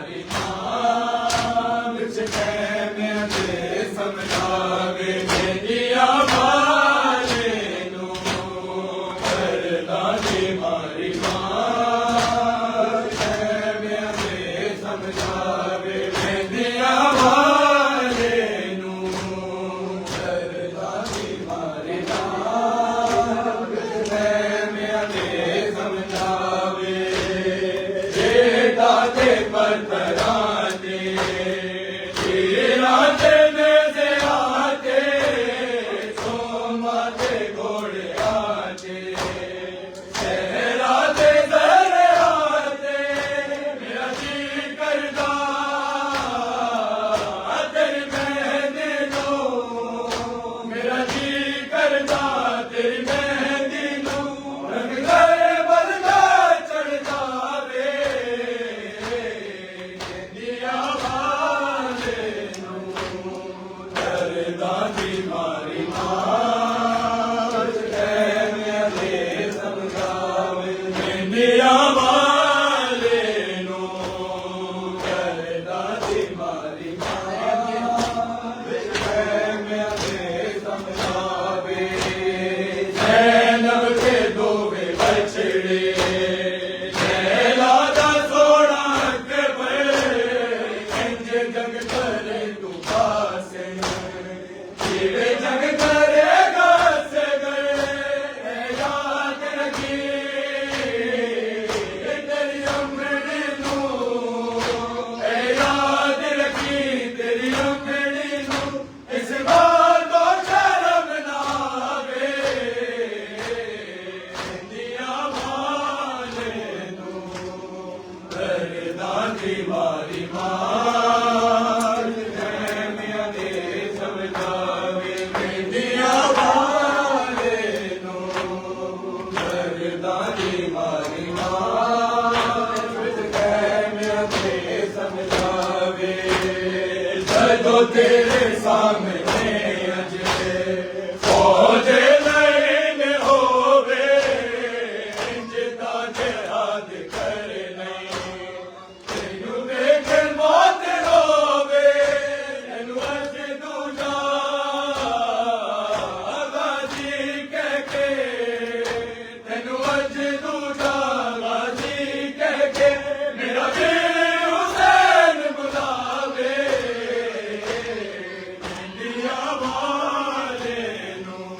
ਦੀ ਮਾਰੀ ਮਾਰ ਕਹਿਮਿਆਂ ਦੇ ਸਮਝਾਵੇ ਮਹਿੰਦੀਆਂ ਵਾਲੇ ਨੂੰ ਦਰਦਾਂ ਦੀ ਮਾਰੀ ਮਾਰ ਕਹਿਮਿਆਂ ਦੇ ਸਮਝਾਵੇ ਜਦੋਂ ਤੇਰੇ ਸਾਹਮਣੇ ਅਜੇ ਫੌਜ ਲੈਣ ਹੋਵੇ ਜਿੱਦਾਂ ਜਿਹਾਦ ਕਰ ਨਹੀਂ ਤੈਨੂੰ ਵੇਖ ਮੌਤ ਹੋਵੇ ਤੈਨੂੰ ਅੱਜ ਦੂਜਾ ਗਾਜ਼ੀ ਕਹਿ ਕੇ ਤੈਨੂੰ ਅੱਜ ਦੂਜਾ ਗਾਜ਼ੀ ਕਹਿ ਕੇ ਮੇਰਾ ਦਿਲ ਹੁਸੈਨ ਬੁਲਾਵੇ ਇੰਡੀਆ ਵਾਲੇ ਨੂੰ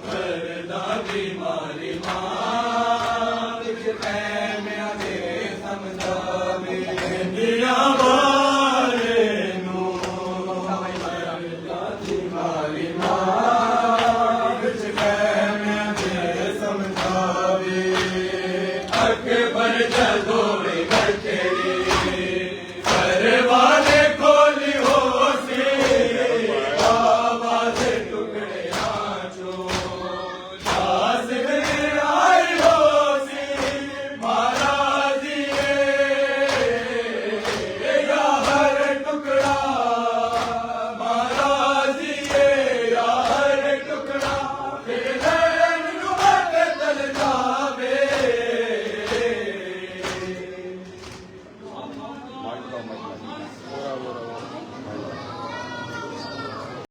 ਦਰਦਾਂ ਦੀ ਮਾਰੀ ਮਾਰ ਕਹਿਮਿਆਂ ਦੇ ਸਮਝਾਵੇ ਇੰਡੀਆ ਵਾਲੇ ਨੂੰ ਦਰਦਾਂ ਦੀ ਮਾਰੀ ਮਾਰ ਕਹਿਮਿਆਂ ਦੇ ਸਮਝਾਵੇ ਅਕਬਰ ਜਦੋਂ